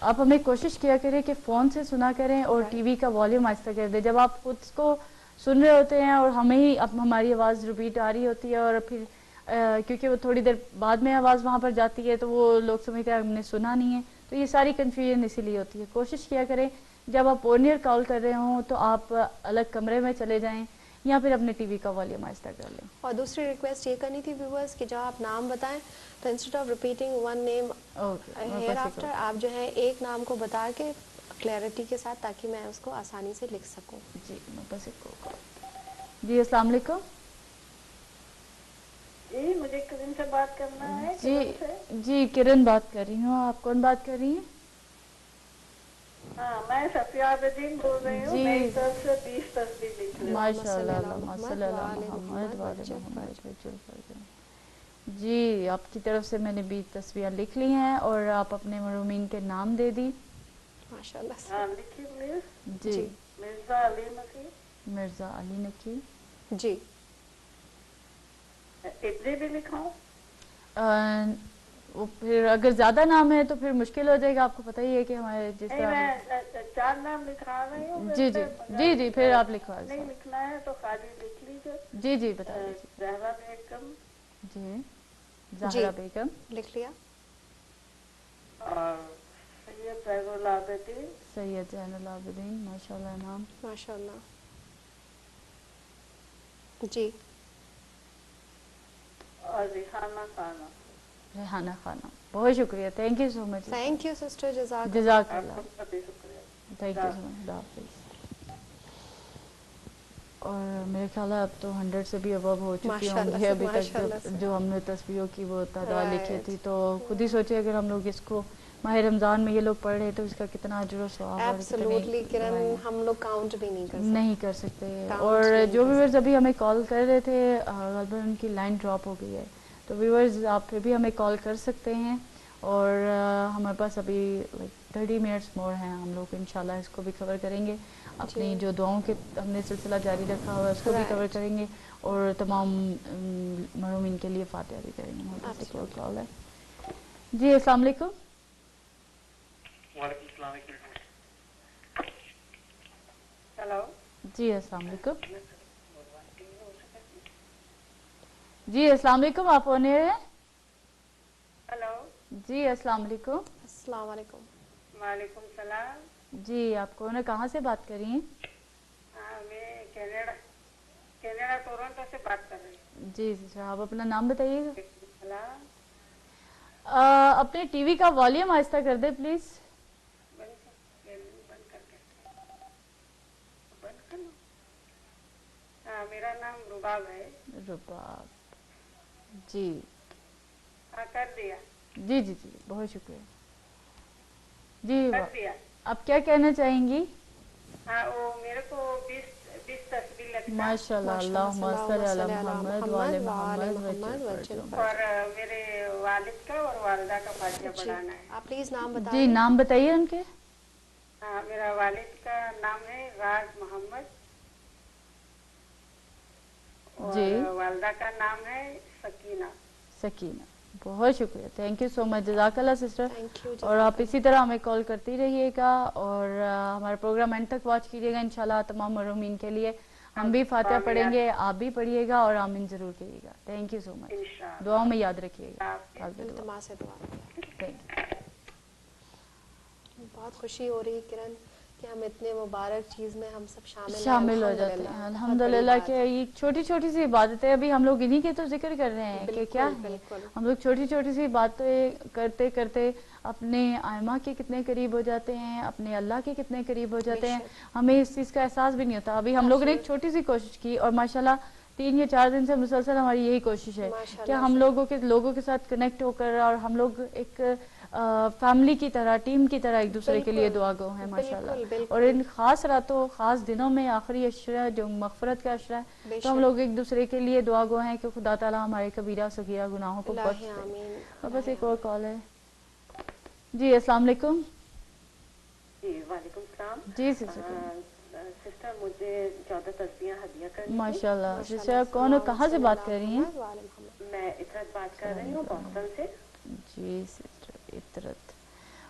S2: آپ ہمیں کوشش کیا کریں کہ فون سے سنا کریں اور ٹی وی کا والیوم آہستہ کر دیں. جب آپ خود کو سن رہے ہوتے ہیں اور ہمیں ہی اب ہماری آواز ریپیٹ آ رہی ہوتی ہے اور پھر کیونکہ وہ تھوڑی دیر بعد میں آواز وہاں پر جاتی ہے تو وہ لوگ سمجھتے ہیں ہم نے سنا نہیں ہے, تو یہ ساری کنفیوژن اسی لیے ہوتی ہے. کوشش کیا کریں جب آپ آن ایئر کال کر رہے ہوں تو آپ الگ کمرے میں چلے جائیں یا پھر اپنے ٹی وی کا والیوم آہستہ کر لیں.
S1: اور دوسری ریکویسٹ یہ کرنی تھی ویورز کہ جب آپ نام بتائیں تو instead of repeating one name hereafter آپ جو ہے ایک نام کو بتا کے کلیئرٹی کے ساتھ, تاکہ میں اس کو آسانی سے لکھ سکوں.
S2: جی بس جی السلام علیکم.
S4: جی مجھے کرن سے بات کرنا ہے.
S2: جی کرن بات کر رہی ہوں. آپ کون بات کر رہی ہیں؟
S4: ہاں میں صفیہ عابدین بول رہی ہوں. میری طرف سے 20 تصویر لکھ لیں.
S2: ماشاء اللہ, اللہم صلی علی محمد وعلی محمد. جی آپ کی طرف سے میں نے 20 تصویریں لکھ لی ہیں اور آپ اپنے مرحومین کے نام دے دی.
S1: ماشاء اللہ.
S4: ہاں لکھیے پلیز.
S2: جی
S4: مرزا علی نقی.
S2: مرزا علی نقی.
S1: جی
S4: ابری بھی لکھاؤں؟
S2: پھر اگر زیادہ نام ہے تو پھر مشکل ہو جائے گا. آپ کو پتہ ہی ہے کہ ہمارے جس طرح
S4: میں 4 نام لکھا رہی ہوں.
S2: جی پھر آپ لکھوا
S4: نہیں لکھنا ہے تو خالی لکھ لیجیے.
S2: جی بتا دیجیے.
S4: زہرا بیگم.
S2: جی زہرا بیگم
S1: لکھ لیا.
S4: اور سید زین العابدین.
S2: سید زین العابدین. ماشاء اللہ نام.
S1: ماشاء اللہ. جی
S4: اور ریحانہ خانم.
S2: ریحانہ خانم. بہت شکریہ. Thank you so much.
S1: Thank you sister.
S2: جزاک اللہ. تھینک یو سو مچ. اللہ حافظ. اور میرے خیال ہے اب تو 100 سے بھی ابو ہو چکی ہوں گی ابھی تک جو ہم نے تصویروں کی وہ تعداد لکھی تھی. تو خود ہی سوچے اگر ہم لوگ اس کو ماہ رمضان میں یہ لوگ پڑھ رہے تو اس کا کتنا اجر و ثواب اور
S1: کتنے ہم لوگ کاؤنٹ بھی
S2: نہیں کر سکتے. اور جو ویورز ابھی ہمیں کال کر رہے تھے غالباً ان کی لائن ڈراپ ہو گئی ہے. تو ویورز آپ پھر بھی ہمیں کال کر سکتے ہیں اور ہمارے پاس ابھی 30 منٹس مور ہیں. ہم لوگ انشاءاللہ اس کو بھی کور کریں گے. اپنی جو دعاؤں کے ہم نے سلسلہ جاری رکھا ہوا ہے اس کو بھی کور کریں گے اور تمام مرحومین کے لیے فاتحہ بھی کریں گے. ہمارے پاس ایک اور کال ہے. جی السلام علیکم.
S5: وعلیکم السلام.
S4: ہیلو.
S2: جی السلام علیکم. جی السلام علیکم. آپ آن ایئر ہیں.
S4: ہیلو.
S2: جی السلام علیکم.
S1: السلام علیکم.
S4: وعلیکم السلام.
S2: جی آپ کون ہے, کہاں سے بات کر رہی ہیں؟
S4: میں کینیڈا ٹورنٹو سے بات کر رہی ہوں.
S2: جی سر آپ اپنا نام بتائیے گا.
S4: السلام.
S2: اپنے ٹی وی کا والیوم آہستہ کر دیں پلیز.
S4: میرا نام رباب ہے.
S2: رباب. جی
S4: کر دیا.
S2: جی بہت شکریہ. جی
S4: کر دیا.
S2: آپ کیا کہنا چاہیں گی؟
S4: وہ میرے کو 20 تصویر لگتا.
S2: ماشاء اللہ. اللہم صلی علی محمد وعلی محمد.
S4: اور میرے والد کا اور والدہ کا فاتحہ پڑھانا ہے.
S1: آپ پلیز نام بتائیں.
S2: جی نام بتائیے ان کے.
S4: میرا والد کا نام ہے راز محمد اور والدہ کا نام ہے سکینہ.
S2: بہت شکریہ. تھینک یو سو مچ. جزاک اللہ سسٹر. اور آپ اسی طرح ہمیں کال کرتی رہیے گا اور ہمارا پروگرام اینڈ تک واچ کیجیے گا. انشاءاللہ تمام مرحومین کے لیے ہم بھی فاتحہ پڑھیں گے, آپ بھی پڑھیے گا اور آمین ضرور کہیے گا. تھینک یو سو مچ. دعاؤں میں یاد رکھیے گا.
S1: بہت خوشی ہو رہی کرن کہ ہم اتنے مبارک چیز میں ہم سب
S2: شامل ہو جاتے ہیں. الحمدللہ کہ یہ چھوٹی چھوٹی سی عبادتیں ابھی ہم لوگ انہی کے تو ذکر کر رہے ہیں کہ کیا ہے. ہم لوگ چھوٹی چھوٹی سی باتیں کرتے کرتے اپنے آئمہ کے کتنے قریب ہو جاتے ہیں, اپنے اللہ کے کتنے قریب ہو جاتے ہیں. ہمیں اس چیز کا احساس بھی نہیں ہوتا. ابھی ہم لوگوں نے ایک چھوٹی سی کوشش کی اور ماشاءاللہ 3 یا 4 دن سے مسلسل ہماری یہی کوشش ہے کہ ہم لوگوں کے ساتھ کنیکٹ ہو کر اور ہم لوگ ایک فیملی کی طرح, ٹیم کی طرح ایک دوسرے کے لیے دعا گو ہیں ماشاءاللہ. اور ان خاص راتوں, خاص دنوں میں آخری عشرہ جو مغفرت کا عشرہ ہے, تو ہم لوگ ایک دوسرے کے لیے دعا گو ہیں کہ خدا تعالیٰ ہمارے کبیرہ صغیرہ گناہوں کو بخش دے. اور بس ایک اور کال ہے. جی السلام علیکم.
S9: جی وعلیکم السلام.
S2: جی
S9: سسٹر مجھے 14 تصویریں ہدیہ کرنی تھی.
S2: ماشاءاللہ. سسٹر کون ہو, کہاں سے بات کر رہی ہیں؟
S9: میں عطرت بات کر رہی ہوں بوسٹن سے.
S2: جی سسٹر عطرت.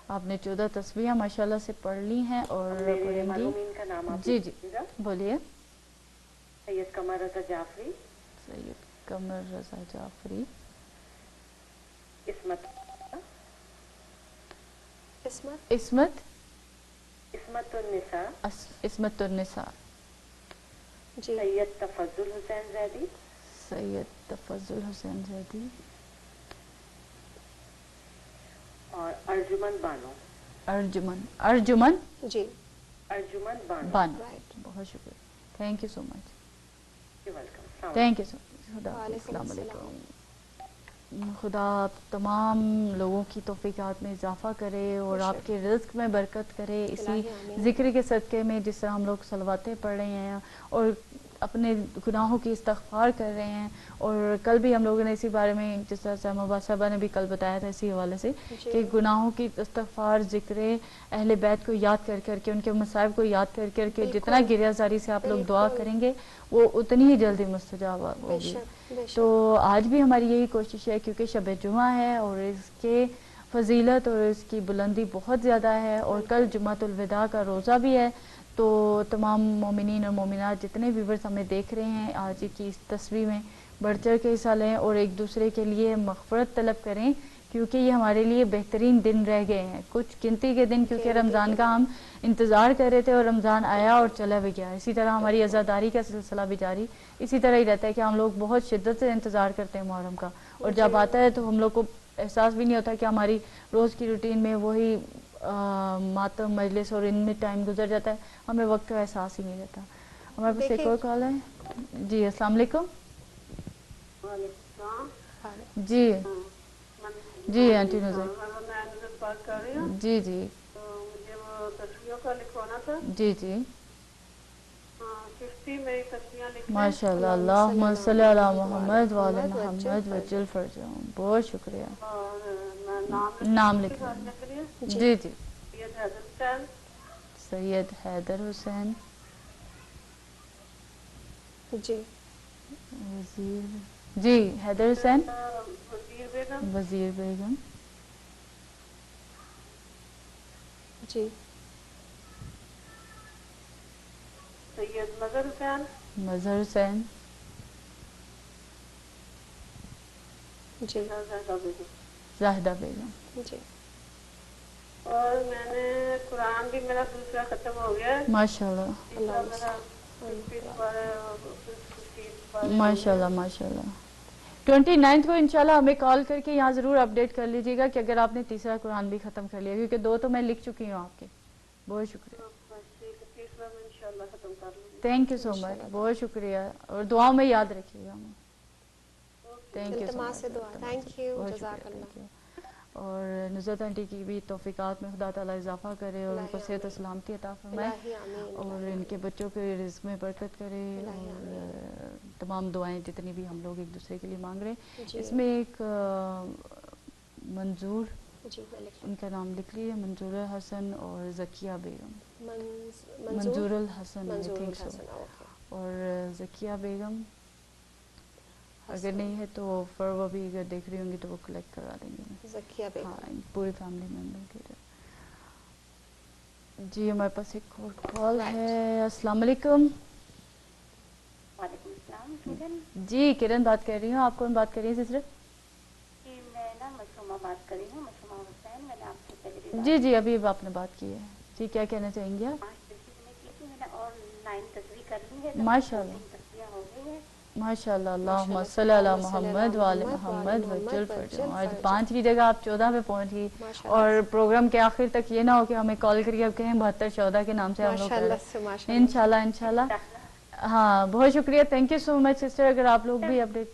S2: آپ نے 14 تسبیحیں ماشاءاللہ سے پڑھ لی ہیں اور پڑھیں گی. جی جی بولیے.
S9: سید قمر رضا جعفری.
S2: سید قمر رضا جعفری.
S9: عصمت النساء.
S2: عصمت النساء.
S9: سید تفضل حسین زیدی.
S2: سید تفضل حسین زیدی.
S9: اور ارجمن بانو.
S2: ارجمن
S1: جی
S9: ارجمن بانو.
S2: بہت شکریہ. Thank you so much.
S9: Welcome.
S2: Thank you so much. السلام علیکم. خدا آپ تمام لوگوں کی توفیقات میں اضافہ کرے اور آپ کے رزق میں برکت کرے اسی ذکر کے صدقے میں جس طرح ہم لوگ صلواتیں پڑھ رہے ہیں اور اپنے گناہوں کی استغفار کر رہے ہیں. اور کل بھی ہم لوگوں نے اسی بارے میں جس طرح سے محبوبہ صاحبہ نے بھی کل بتایا تھا اسی حوالے سے کہ گناہوں کی استغفار ذکر اہل بیت کو یاد کر کر کے ان کے مصائب کو یاد کر کر کے جتنا گریہ زاری سے آپ لوگ دعا کریں گے وہ اتنی ہی جلدی مستجاب ہوگی. تو آج بھی ہماری یہی کوشش ہے کیونکہ شب جمعہ ہے اور اس کے فضیلت اور اس کی بلندی بہت زیادہ ہے اور کل جمعۃ الوداع کا روزہ بھی ہے. تو تمام مومنین اور مومنات جتنے ویورز ہمیں دیکھ رہے ہیں آج کی اس تصویر میں بڑھ چڑھ کے حصہ لیں اور ایک دوسرے کے لیے مغفرت طلب کریں کیونکہ یہ ہمارے لیے بہترین دن رہ گئے ہیں. کچھ گنتی کے دن کیونکہ رمضان کا ہم انتظار کر رہے تھے اور رمضان آیا اور چلا بھی گیا. اسی طرح ہماری عزاداری کا سلسلہ بھی جاری اسی طرح ہی رہتا ہے کہ ہم لوگ بہت شدت سے انتظار کرتے ہیں محرم کا اور جب آتا ہے تو ہم لوگ کو احساس بھی نہیں ہوتا کہ ہماری روز کی روٹین میں وہی ماتم مجلس اور ان میں ٹائم گزر جاتا ہے. ہمیں وقت کا احساس ہی نہیں رہتا. ہمارے پاس ایک اور کال ہے. جی السلام علیکم. جی جی آنٹی نظر.
S3: بات کر رہی ہوں.
S2: جی جی
S3: مجھے وہ تصویروں کا لکھوانا تھا.
S2: جی جی
S3: 50 میری تصویریں لکھ.
S2: ماشاء اللہ. اللہم صلی علی محمد وعلی محمد وجل فرجہم. بہت شکریہ. نام لکھ لیں. جی جی. سید حیدر حسین.
S1: جی
S2: وزیر. جی حیدر حسین. وزیر بیگم.
S1: جی
S3: سید مظہر حسین.
S2: مظہر حسین.
S1: جی
S2: زاہدہ بیگم.
S1: جی
S3: اور میں نے قرآن بھی میرا دوسرا ختم ہو گیا.
S2: ماشاء اللہ ماشاء اللہ ماشاء اللہ. 29 کو انشاءاللہ ہمیں کال کر کے یہاں ضرور اپڈیٹ کر لیجیے گا کہ اگر آپ نے تیسرا قرآن بھی ختم کر لیا کیونکہ 2 تو میں لکھ چکی ہوں آپ کے. بہت شکریہ. تھینک یو سو مچ. بہت شکریہ اور دعاؤں میں یاد رکھیے گا ہمیں. Thank you so much.
S1: Thank you.
S2: بہت شکریہ. اور نصرت آنٹی کی بھی توفیقات میں خدا تعالیٰ اضافہ کرے اور ان کو صحت و سلامتی عطا فرمائے اور ان کے بچوں کے رزق میں برکت کرے اور تمام دعائیں جتنی بھی ہم لوگ ایک دوسرے کے لیے مانگ رہے ہیں. اس میں ایک منظور ان کا نام لکھ لیے. منظور الحسن اور ذکیہ بیگم. منظور الحسن آئی تھنک سو. اور ذکیہ بیگم اگر نہیں ہے تو فروا بھی اگر دیکھ رہی ہوں گی تو وہ کلیکٹ کروا دیں گے.
S1: ذکیہ بیگم.
S2: ہاں پوری فیملی ممبر کے لیے. جی ہمارے پاس ایک اور کال ہے. السلام علیکم.
S6: وعلیکم السلام.
S2: جی کرن بات کر رہی ہوں. آپ کون بات کر رہی ہیں سسٹر؟
S6: جی میں نا مسومہ بات کر رہی ہوں. مسومہ حسین. میں نے آپ سے پہلے بھی
S2: جی جی ابھی آپ نے بات کی ہے. جی کیا کہنا چاہیں گے آپ؟
S6: میں نے اور 9 تصویر کر لی ہے.
S2: ماشاء اللہ
S6: ہو گئی ہے.
S2: ماشاء اللہ. اللہم صلی علی محمد وعلی محمد وجل فرجہم. آج 5 کی جگہ آپ 14 پہ پہنچ گئی اور پروگرام کے آخر تک یہ نہ ہو کہ ہمیں کال کریے اب کہیں 7214 کے نام سے ہم لوگ کر رہے ہیں. انشاءاللہ انشاءاللہ. ہاں بہت شکریہ. Thank you so much sister. اگر آپ لوگ بھی اپڈیٹ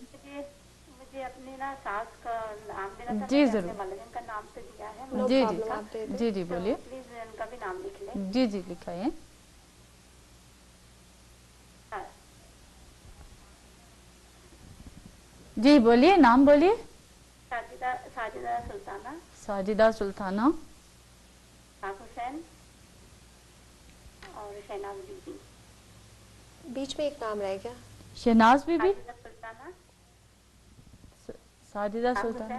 S6: مجھے اپنی نا ساس کا نام دینا تھا.
S2: جی
S6: میں نے
S2: ضرور.
S6: اپنے والدین کا نام تو دیا ہے.
S2: جی جی جی جی بولیے.
S6: پلیز ان کا بھی نام لکھ لیں.
S2: جی جی لکھائیے. جی بولیے. نام بولیے.
S6: ساجدہ سلطانہ.
S2: ساجدہ سلطانہ.
S6: حسین اور شہناز بی بی.
S1: بیچ میں ایک نام رہ گیا.
S2: Shahnaz Bibi.
S6: Sultana.
S2: Sajida Sultana.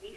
S6: 20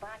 S6: 5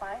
S9: 5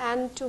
S1: And to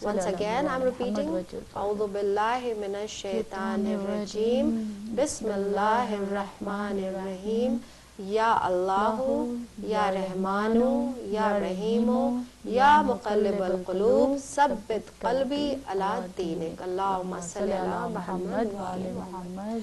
S1: Once again, I'm repeating. A'udhu billahi minash shaitanir rajim. Bismillahir rahmanir rahim. Ya Allahu, Ya Rahmanu, Ya Rahimu, Ya Muqallibal Qulub, Sabbit Qalbi ala Deenik. Allahumma salli ala Muhammad wa ali Muhammad.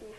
S4: 30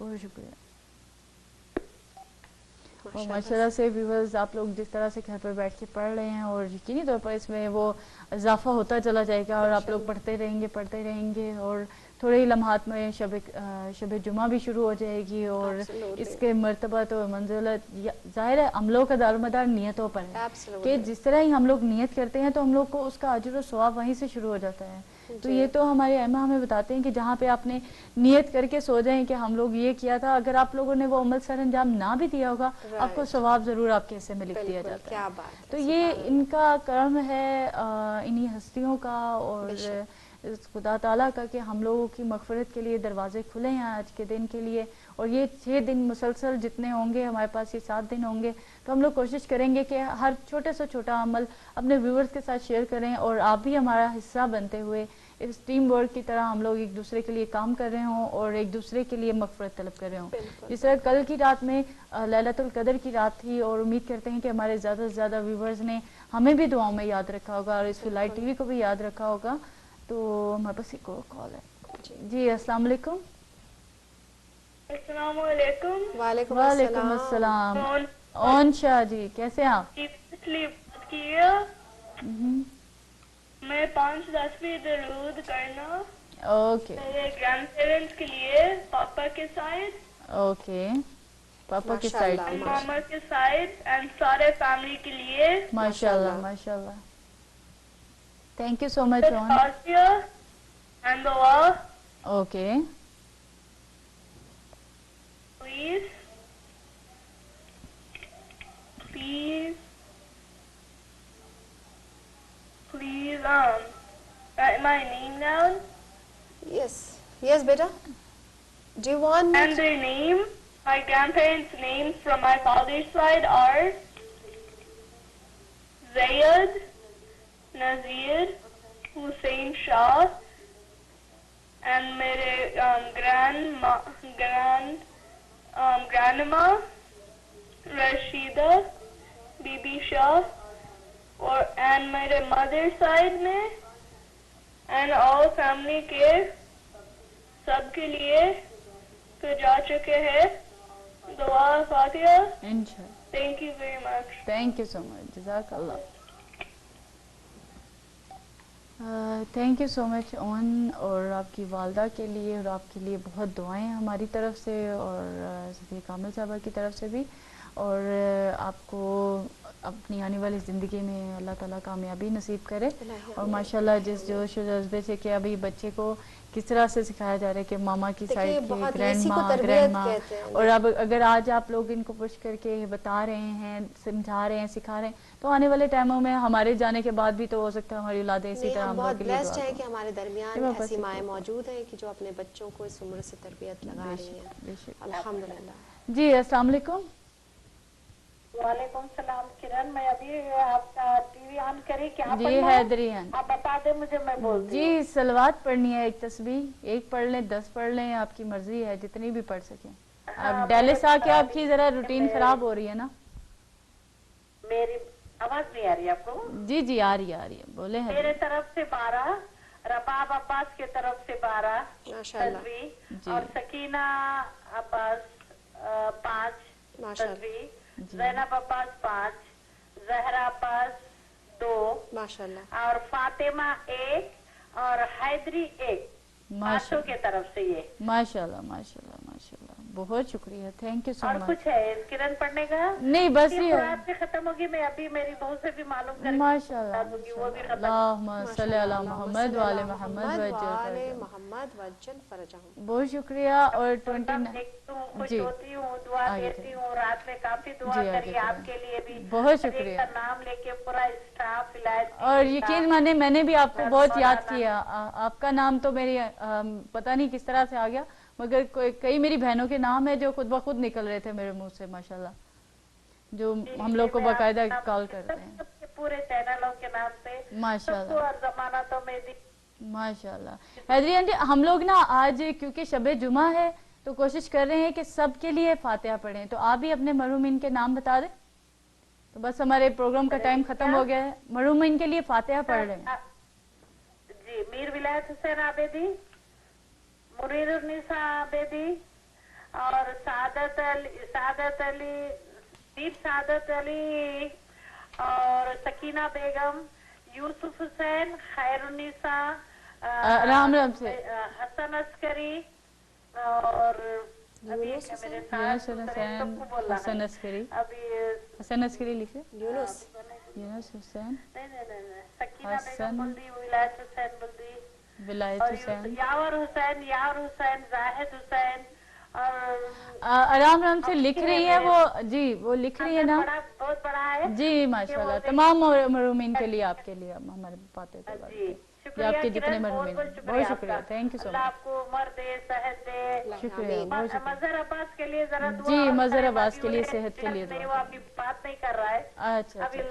S2: بہت شکریہ. اور ماشاءاللہ سے ویورز آپ لوگ جس طرح سے گھر پر بیٹھ کے پڑھ رہے ہیں اور یقینی طور پر اس میں وہ اضافہ ہوتا چلا جائے گا اور آپ لوگ پڑھتے رہیں گے اور تھوڑے ہی لمحات میں شب جمعہ بھی شروع ہو جائے گی اور اس کے مرتبہ تو منزلت ظاہر ہے عملوں کا دار و مدار نیتوں پر ہے کہ جس طرح ہی ہم لوگ نیت کرتے ہیں تو ہم لوگ کو اس کا اجر و ثواب وہیں سے شروع ہو جاتا ہے. تو یہ تو ہمارے ائمہ ہمیں بتاتے ہیں کہ جہاں پہ آپ نے نیت کر کے سو جائیں کہ ہم لوگ یہ کیا تھا, اگر آپ لوگوں نے وہ عمل سر انجام نہ بھی دیا ہوگا آپ کو ثواب ضرور آپ کے حصے میں لکھ دیا جاتا ہے. تو یہ ان کا کرم ہے, انہی ہستیوں کا اور خدا تعالیٰ کا کہ ہم لوگوں کی مغفرت کے لیے دروازے کھلے ہیں آج کے دن کے لیے. اور یہ 6 دن مسلسل جتنے ہوں گے, ہمارے پاس یہ 7 دن ہوں گے, تو ہم لوگ کوشش کریں گے کہ ہر چھوٹے سے چھوٹا عمل اپنے ویورز کے ساتھ شیئر کریں اور آپ بھی ہمارا حصہ بنتے ہوئے اس ٹیم ورک کی طرح ہم لوگ ایک دوسرے کے لیے کام کر رہے ہوں اور ایک دوسرے کے لیے مغفرت طلب کر رہے ہوں. جس طرح کل کی رات میں لیلۃ القدر کی رات تھی اور امید کرتے ہیں کہ ہمارے زیادہ سے زیادہ ویورز نے ہمیں بھی دعاؤں میں یاد رکھا ہوگا اور اس کو لائٹ ٹی وی کو بھی یاد رکھا ہوگا. تو ہمارے پاس ایک اور کال ہے. جی السلام علیکم.
S7: السلام علیکم.
S2: وعلیکم السلام. اون شاہ جی کیسے ہیں آپ؟
S7: میں 5-10 درود کرنا.
S2: اوکے.
S7: میرے گرینڈ پیرنٹس کے لیے, پاپا کے سائڈ,
S2: اوکے, پاپا کی سائڈ,
S7: ماما کے سائڈ اینڈ سارے فیملی کے لیے.
S2: ماشاءاللہ ماشاءاللہ. Thank you so much.
S7: And دعا.
S2: Okay.
S7: Please write my name down.
S1: Yes beta. Do you want
S7: and their name? My grandparents' names from my father's side are Zayed, Nazir, Hussain Shah, and mere grandma Rashida Bibi Shah, اور and میرے mother side میں and all family کے سب کے لیے تو جا چکے ہیں. دعا فاتحہ.
S2: انشاءاللہ.
S7: Thank you very much.
S2: Thank you so much. جزاک اللہ. تھینک یو سو مچ اون, اور آپ کی والدہ کے لیے اور آپ کے لیے بہت دعائیں ہماری طرف سے اور صفیہ کامل صاحبہ کی طرف سے بھی, اور آپ کو اپنی آنے والی زندگی میں اللہ تعالیٰ کامیابی نصیب کرے. اور ماشاءاللہ جس جوش و جذبے سے کہ ابھی بچے کو کس طرح سے سکھایا جا رہا ہے کہ ماما کی سائڈ کی گرینڈ ماں, اور اب اگر آج آپ لوگ ان کو پوچھ کر کے بتا رہے ہیں, سمجھا رہے ہیں, سکھا رہے ہیں, تو آنے والے ٹائموں میں ہمارے جانے کے بعد بھی تو ہو سکتا ہے ہماری اولادیں اسی طرح. ہم
S1: بہت بلیسڈ ہے کہ ہمارے درمیان ایسی مائیں موجود ہیں کہ جو اپنے بچوں کو اس عمر سے تربیت لگا رہی ہیں. الحمدللہ.
S2: جی السلام علیکم.
S4: وعلیکم السلام کرن, میں ابھی آپ کا ٹی وی آن کری, کیا
S2: جی حیدریان
S4: آپ بتا دیں مجھے, میں بولتی ہوں.
S2: جی صلوات پڑھنی ہے, ایک تسبیح, ایک پڑھ لیں 10 پڑھ لیں, آپ کی مرضی ہے جتنی بھی پڑھ سکیں. اب ڈیلس آ کے آپ کی ذرا روٹین خراب ہو رہی ہے نا.
S4: میری آواز نہیں آ رہی آپ کو؟
S2: جی جی آ رہی ہے, بولے ہیں.
S4: میرے طرف سے 12, رباب عباس کے طرف سے 12 تسبیح, اور سکینہ عباس 5 تسبیح, زینب عباس 5, زہرا عباس 2, اور فاطمہ 1, اور حیدری 1, ماشاءاللہ کے طرف سے. یہ
S2: ماشاءاللہ ماشاءاللہ ماشاءاللہ, بہت شکریہ, تھینک یو سو مچ.
S4: اور کچھ ہے کرن پڑھنے کا؟
S2: نہیں بس یہ
S4: رات بھی ختم ہوگی, میں ابھی میری بہو سے بھی معلوم کریں گی.
S2: ماشاءاللہ. اللہم صلی علی محمد وعلی محمد
S1: وجل فرجہم.
S2: بہت شکریہ. اور 29
S4: خوش ہوتی ہوں, دعا دیتی ہوں, رات میں کافی دعا کری آپ کے لیے بھی.
S2: بہت شکریہ.
S4: نام لے کے پورا اسٹاف ولایت,
S2: اور یقین مانے میں نے بھی آپ کو بہت یاد کیا. آپ کا نام تو میری پتہ نہیں کس طرح سے آ گیا, مگر کئی میری بہنوں کے نام ہے جو خود بخود نکل رہے تھے میرے منہ سے ماشاءاللہ, جو ہم لوگ کو باقاعدہ کال کرتے ہیں.
S4: پورے چینلوں کے نام سے
S2: ماشاءاللہ.
S4: اور زمانہ تو میں دی
S2: ماشاءاللہ. حیدری آنٹی ہم لوگ نا آج کیونکہ شب جمعہ ہے تو کوشش کر رہے ہیں کہ سب کے لیے فاتحہ پڑھیں, تو آپ بھی اپنے مرحومین کے نام بتا دیں. تو بس ہمارے پروگرام کا ٹائم ختم ہو گیا ہے, مرحومین کے لیے فاتحہ پڑھ رہے ہیں.
S4: جی میر ولایت حسین آبیدی, منیر النساء آبیدی, اور سعادت علی دیپ سعادت علی اور سکینہ بیگم، یوسف حسین، خیر النساء،
S2: رام رام سے
S4: حسن عسکری اور ابھی میرے ساتھ
S2: حسن عسکری، حسن عسکری لکھے، یونس حسین،
S4: سکینہ بیگم بلدی، ولایت حسین بلدی،
S2: ولایت
S4: اور
S2: حسین،
S4: یاور حسین، زاہد حسین اور
S2: آرام رام سے لکھ رہی ہیں وہ، جی وہ لکھ رہی ہے نا،
S4: بہت بڑا ہے
S2: جی ماشاءاللہ، تمام مرحومین کے لیے، آپ کے لیے ہمارے باتیں کروا دیتے ہیں، یہ آپ کے جتنے مرحومین، بہت شکریہ، تھینک یو سو
S4: اللہ
S2: مچ،
S4: آپ کو عمر دے، صحت دے،
S2: شکریہ، بہت شکریہ،
S4: مظہر عباس کے لیے ذرا دعا
S2: جی
S4: اور
S2: مظہر
S4: کریں،
S2: عباس
S4: ابھی
S2: کے لیے
S4: انہیں
S2: صحت کے لیے
S4: نہیں،
S2: دعا
S4: وہ ابھی بات نہیں کر رہا ہے،
S2: اچھا
S4: ابھی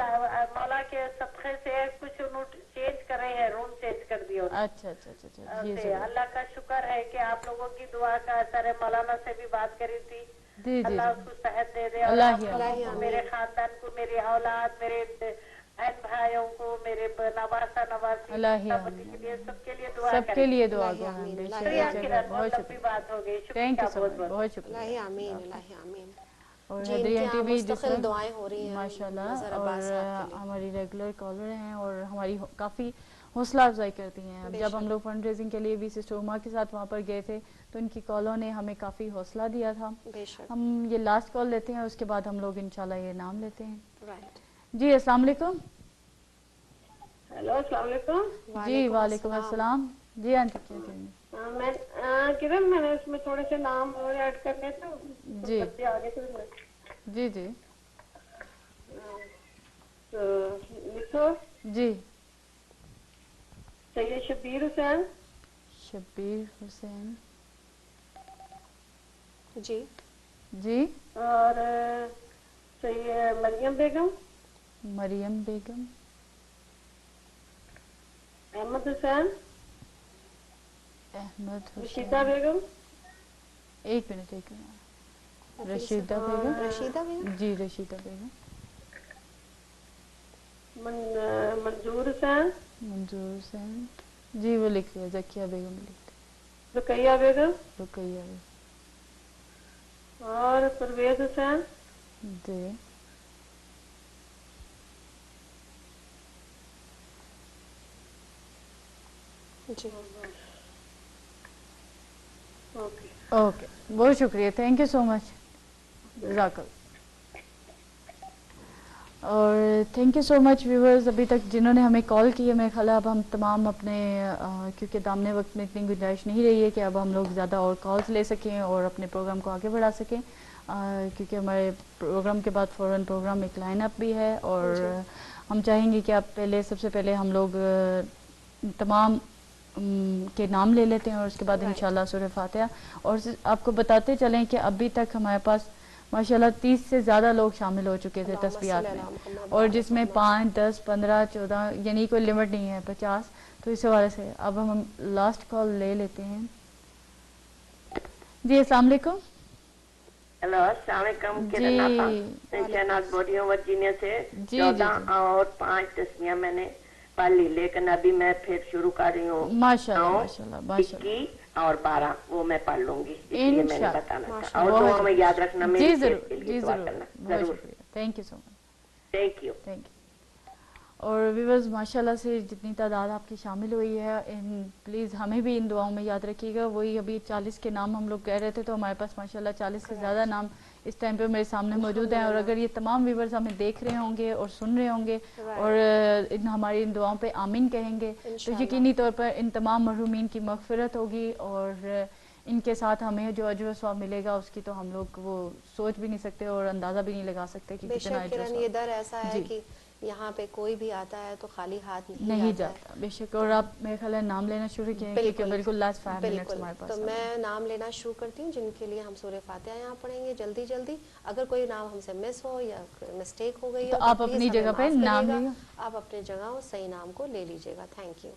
S4: مولا کے صدقے سے کچھ انہوں چینج کر رہے ہیں، روم چینج کر دیا
S2: اچھا اچھا اچھا، جی ضرور،
S4: اللہ کا شکر ہے کہ آپ لوگوں کی دعا کا اثر ہے، مولانا سے بھی بات کری تھی،
S2: جی جی
S4: اللہ اس کو صحت دے دے، اور
S2: اللہ
S4: آپ لوگوں کو، میرے خاندان کو، میری اولاد، میرے بہن بھائیوں کو، میرے نواسا نواسی، کے لیے سب کے لیے دعا
S2: سب
S4: کریں،
S2: کے لیے دعا کریں،
S4: بہت لمبی بات ہو گئی،
S2: تھینک یو
S4: شکریہ
S2: سو
S4: بہت
S2: مچ،
S4: بہت،
S2: بہت شکریہ،
S1: الہی آمین، الہی آمین،
S2: اور
S1: جی ان
S2: حیدری
S1: کے
S2: آنٹی
S1: یہاں
S2: بھی
S1: مستقل دعائیں ہو رہی ہیں
S2: ماشاءاللہ،
S1: عباس
S2: اور
S1: صاحب کے لیے،
S2: ہماری ریگولر کالر ہیں اور ہماری کافی حوصلہ افزائی کرتی ہیں، اب جب ہم لوگ فنڈ ریزنگ کے لیے بھی سسٹر عما کے ساتھ وہاں پر گئے تھے تو ان کی کالوں نے ہمیں کافی حوصلہ دیا تھا، ہم یہ لاسٹ کال لیتے ہیں، اس کے بعد ہم لوگ انشاءاللہ یہ نام لیتے ہیں، جی السلام علیکم،
S4: ہیلو السلام علیکم،
S2: جی وعلیکم السلام، جی آنٹی کیا کہیں گے،
S4: میں کرن، میں نے اس میں تھوڑے سے نام اور ایڈ کرنے تھے،
S2: جی
S4: بچے آگے تھے،
S2: جی جی
S4: لکھو،
S2: جی
S4: سید شبیر حسین،
S2: شبیر حسین،
S1: جی
S2: جی
S4: اور سید مریم بیگم،
S2: مریم بیگم،
S4: احمد حسین،
S2: احمد
S4: رشیدہ
S2: حسین،
S4: بیگم،
S2: ایک منٹ رشیدہ بیگم، جی رشیدہ بیگم،
S4: منظور حسین،
S2: منظور حسین، جی وہ لکھ رہے، ذکیہ بیگم لکھ
S4: رقیہ بیگم،
S2: رہے، رقیہ بیگم،
S4: اور پرویز حسین،
S2: جی
S1: جی
S2: اوکے، بہت شکریہ، تھینک یو سو مچ، جزاک اللہ، اور thank you so much viewers ابھی تک جنہوں نے ہمیں کال کی ہے، میرے خیال ہے اب ہم تمام اپنے کیونکہ دامنے وقت میں اتنی گنجائش نہیں رہی ہے کہ اب ہم لوگ زیادہ اور کالز لے سکیں اور اپنے پروگرام کو آگے بڑھا سکیں، کیونکہ ہمارے پروگرام کے بعد فوراً پروگرام ایک لائن اپ بھی ہے، اور ہم چاہیں گے کہ آپ سب سے پہلے ہم لوگ تمام کے نام لے لیتے ہیں اور اس کے بعد انشاءاللہ سورہ فاتحہ، اور آپ کو بتاتے چلیں کہ ابھی تک ہمارے پاس ماشاءاللہ 30 سے زیادہ لوگ شامل ہو چکے تھے تسبیحات میں، اور جس میں 5 10 15 14 یعنی کوئی لمٹ نہیں ہے 50، تو اس حوالے سے اب ہم لاسٹ کال لے لیتے ہیں، جی السلام علیکم،
S6: ہیلو السلام علیکم، کرن آپا شہناز بوڈیوں ورجینیا سے، 14 اور 5 تسبیحاں میں نے پڑھ لی، لیکن ابھی میں پھر شروع کر رہی ہوں، 9 21 اور 12 وہ میں پڑھ لوں گی، اس لیے میں نے بتانا تھا، اور دعا میں یاد رکھنا، میری صحت کے لیے دعا کرنا ضرور،
S2: thank you so much,
S6: thank you,
S2: اور ویورز ماشاءاللہ سے جتنی تعداد آپ کی شامل ہوئی ہے، پلیز ہمیں بھی ان دعاؤں میں یاد رکھیے گا، وہی ابھی 40 کے نام ہم لوگ کہہ رہے تھے، تو ہمارے پاس ماشاءاللہ 40 سے زیادہ نام اس ٹائم پہ میرے سامنے موجود ہیں، اور اگر یہ تمام ویورز ہمیں دیکھ رہے ہوں گے اور سن رہے ہوں گے اور ہماری ان دعاؤں پہ آمین کہیں گے تو یقینی طور پر ان تمام مرحومین کی مغفرت ہوگی، اور ان کے ساتھ ہمیں جو اجر و ثواب ملے گا اس کی تو ہم لوگ وہ سوچ بھی نہیں سکتے اور اندازہ بھی نہیں لگا سکتے کہ کتنا اجر و ثواب،
S1: یہ در ایسا ہے کہ یہاں پہ کوئی بھی آتا ہے تو خالی ہاتھ
S2: نہیں جاتا، بے شک، اور آپ میرے خیال ہے نام لینا شروع کیے کیونکہ بالکل لاسٹ 5 منٹس ہمارے پاس،
S1: تو میں نام لینا شروع کرتی ہوں جن کے لیے ہم سورہ فاتحہ یہاں پڑھیں گے جلدی، اگر کوئی نام ہم سے مس ہو یا مسٹیک ہو گئی ہو
S2: تو آپ اپنی جگہ پہ نام لیجیے،
S1: آپ اپنے جگہ صحیح نام کو لے لیجیے گا، تھینک یو،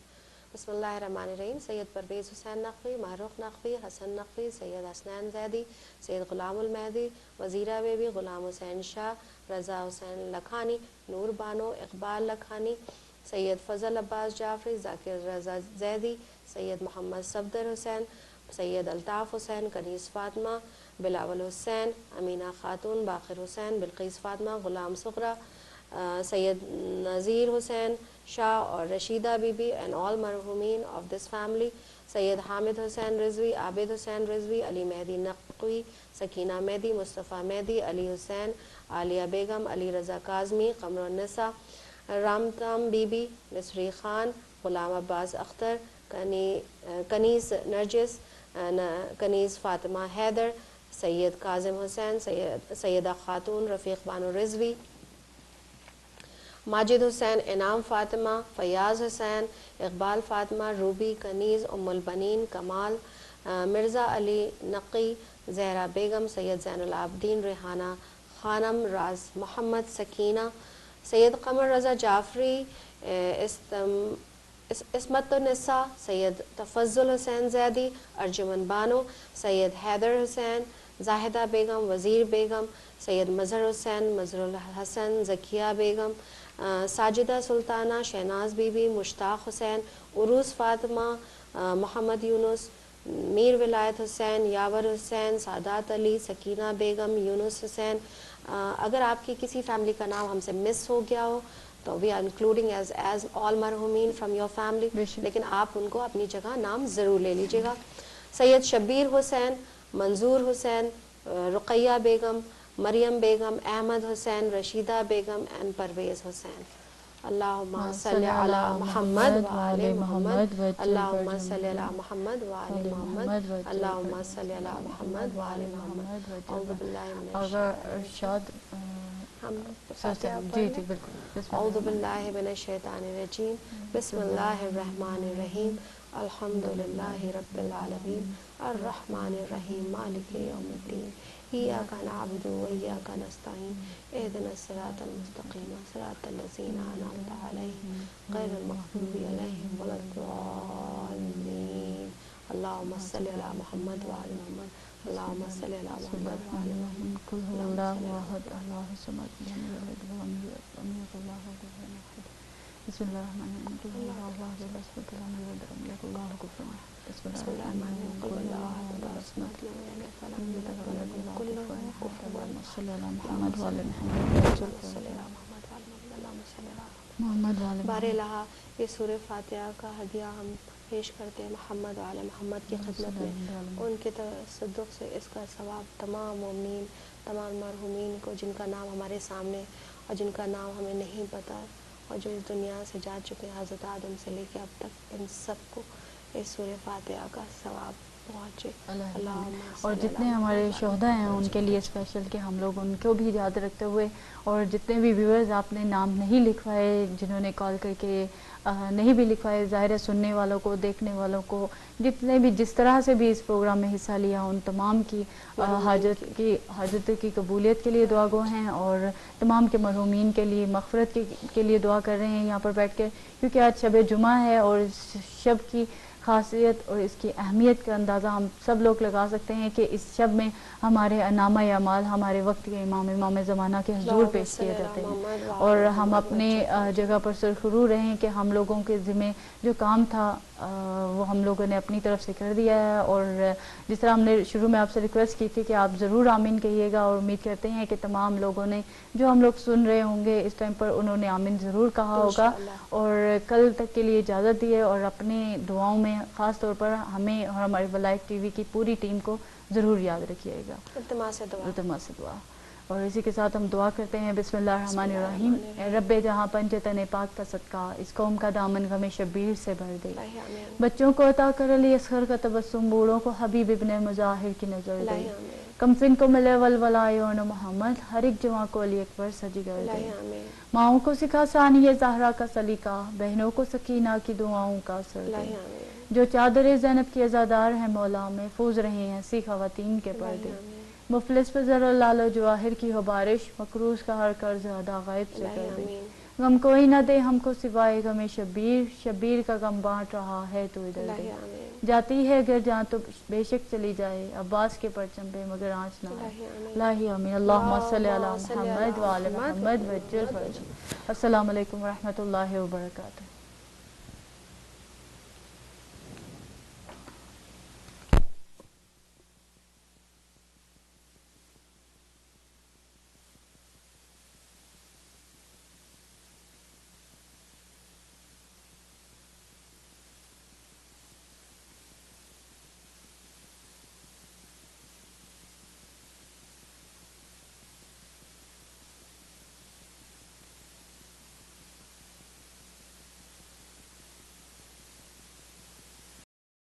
S1: بسم اللہ الرحمن الرحیم، سید پرویز حسین نقوی، معروف نقوی، حسن نقوی، سید حسنین زیدی، سید غلام المہدی، وزیرہ بیبی، غلام حسین شاہ، رضا حسین لکھانی، نور بانو، اقبال لکھانی، سید فضل عباس جعفری، ذاکر رضا زیدی، سید محمد صفدر حسین، سید الطاف حسین، کنیز فاطمہ، بلاول حسین, امینہ خاتون, باقر حسین, بلقیس فاطمہ, غلام صغرا, سید نذیر حسین شاہ اور Rashida Bibi and all مرحومین of this family, Syed Hamid Hussain Rizvi, Abid Hussain Rizvi, Ali Mehdi Naqvi, Sakina Mehdi, Mustafa Mehdi, Ali Hussain, Aliya Begum, Ali رضا کاظمی, قمر النساء, رامتام بی بی, مصری خان, غلام عباس اختر, کنیز نرجس, کنیز فاطمہ حیدر, سید کاظم حسین, سیدہ خاتون, رفیق بانو رضوی, ماجد حسین, انعام فاطمہ, فیاض حسین, اقبال فاطمہ, روبی, کنیز, ام البنین, کمال, مرزا علی نقی, زہرا بیگم, سید زین العابدین, ریحانہ خانم, راز محمد, سکینہ, سید قمر رضا جعفری, عصمت النساء, سید تفضل حسین زیدی, ارجمن بانو, سید حیدر حسین, زاہدہ بیگم, وزیر بیگم, سید مظہر حسین, مظہر الحسن, ذکیہ بیگم, ساجدہ سلطانہ, شہناز بی بی, مشتاق حسین, عروس فاطمہ, محمد یونس, میر ولایت حسین, یاور حسین, سعادت علی, سکینہ بیگم, یونس حسین. اگر آپ کی کسی فیملی کا نام ہم سے مس ہو گیا ہو تو we are including as all مرحومین فرام یور فیملی, لیکن آپ ان کو اپنی جگہ نام ضرور لے لیجیے گا. سید شبیر حسین, منظور حسین, رقیہ بیگم, مریم بیگم, احمد حسین, رشیدہ بیگم اینڈ پرویز حسین. اللہم صلی علی محمد وآل محمد, اللہم صلی علی محمد وآل محمد, اللہم صلی علی محمد وآل محمد. اعوذ باللہ من
S2: ارشاد جی جی بالکل.
S1: اعوذ باللہ من الشیطان الرجیم, بسم اللہ الرحمن الرحیم, الحمد للہ رب العالمین, الرحمن الرحیم, مالک یوم الدین, ایاک نعبد و ایاک نستعین, اہدنا الصراط المستقیم, صراط الذین انعمت علیہم غیر المغضوب علیہم ولا الضالین. اللہم صلی علی محمد وعلی محمد, اللہم صلی علی محمد وعلی محمد.
S2: قل هو الله احد الله الصمد لم يلد ولم يولد ولم يكن له كفوا احد. بسم الله الرحمن الرحيم. قل هو الله احد الله الصمد لم يلد ولم يكن له كفوا احد. بسم الله الرحمن الرحيم. قل هو الله احد الله الصمد لم يلد ولم يولد ولم يكن له كفوا احد. اللهم صل على محمد وعلى محمد وعلى
S1: بارالہ. یہ سورہ فاتحہ کا ہدیہ ہم پیش کرتے ہیں محمد وعلی محمد کی خدمت میں. ان کے تصدق سے اس کا ثواب تمام مومنین, تمام مرحومین کو جن کا نام ہمارے سامنے اور جن کا نام ہمیں نہیں پتہ اور جو اس دنیا سے جا چکے ہیں, حضرت آدم سے لے کے اب تک, ان سب کو اس سورہ فاتحہ کا ثواب پہنچے.
S2: اور جتنے ہمارے شہداء ہیں ان کے لیے اسپیشل کہ ہم لوگ ان کو بھی یاد رکھتے ہوئے, اور جتنے بھی ویورز آپ نے نام نہیں لکھوائے, جنہوں نے کال کر کے نہیں بھی لکھوائے, ظاہر ہے سننے والوں کو, دیکھنے والوں کو, جتنے بھی جس طرح سے بھی اس پروگرام میں حصہ لیا, ان تمام کی حاجت کی قبولیت کے لیے دعا گو ہیں, اور تمام کے مرحومین کے لیے مغفرت کے لیے دعا کر رہے ہیں یہاں پر بیٹھ کے, کیونکہ آج شب جمعہ ہے اور اس شب کی خاصیت اور اس کی اہمیت کا اندازہ ہم سب لوگ لگا سکتے ہیں کہ اس شب میں ہمارے نامہ اعمال ہمارے وقت کے امام زمانہ کے حضور پیش کیے جاتے ہیں, اور ہم اپنے جگہ پر سرخرو رہیں کہ ہم لوگوں کے ذمہ جو کام تھا وہ ہم لوگوں نے اپنی طرف سے کر دیا ہے. اور جس طرح ہم نے شروع میں آپ سے ریکویسٹ کی تھی کہ آپ ضرور آمین کہیے گا, اور امید کرتے ہیں کہ تمام لوگوں نے جو ہم لوگ سن رہے ہوں گے اس ٹائم پر انہوں نے آمین ضرور کہا ہوگا, اور کل تک کے لیے اجازت دی ہے. اور اپنے دعاؤں میں خاص طور پر ہمیں اور ہماری ولایت ٹی وی کی پوری ٹیم کو ضرور یاد رکھیے گا.
S1: التماس
S2: دعا. اور اسی کے ساتھ ہم دعا کرتے ہیں. بسم اللہ الرحمن الرحیم. اے رب جہاں پنجتن پاک کا صدقہ اس قوم کا دامن غم شبیر سے بھر دے. بچوں کو عطا کر علی اصغر کا تبسم, بوڑھوں کو حبیب ابن مظاہر کی نظر دے. کمفن کو ملے ولولائیون محمد, ہر ایک جوان کو علی اکبر سجی کر دے. ماؤں کو سکھا ثانیہ زہرا کا سلیقہ, بہنوں کو سکینہ کی دعاؤں کا اثر دے. جو چادر زینب کی عزادار ہیں مولا, محفوظ رہے ہیں سی خواتین کے پردے. مفلس پہ ذرا لال و جواہر کی ہو بارش, مقروض کا ہر قرض ادا غائب سے کر دے. غم کوئی نہ دے ہم کو سوائے غم شبیر, شبیر کا غم بانٹ رہا ہے تو ادھر دے. جاتی ہے اگر جہاں تو بے شک چلی جائے, عباس کے پرچم پہ مگر آنچ نہ آئے. الہی آمین. اللہم صلی علی محمد وعلی محمد وجل فرج. السلام علیکم ورحمۃ اللہ وبرکاتہ.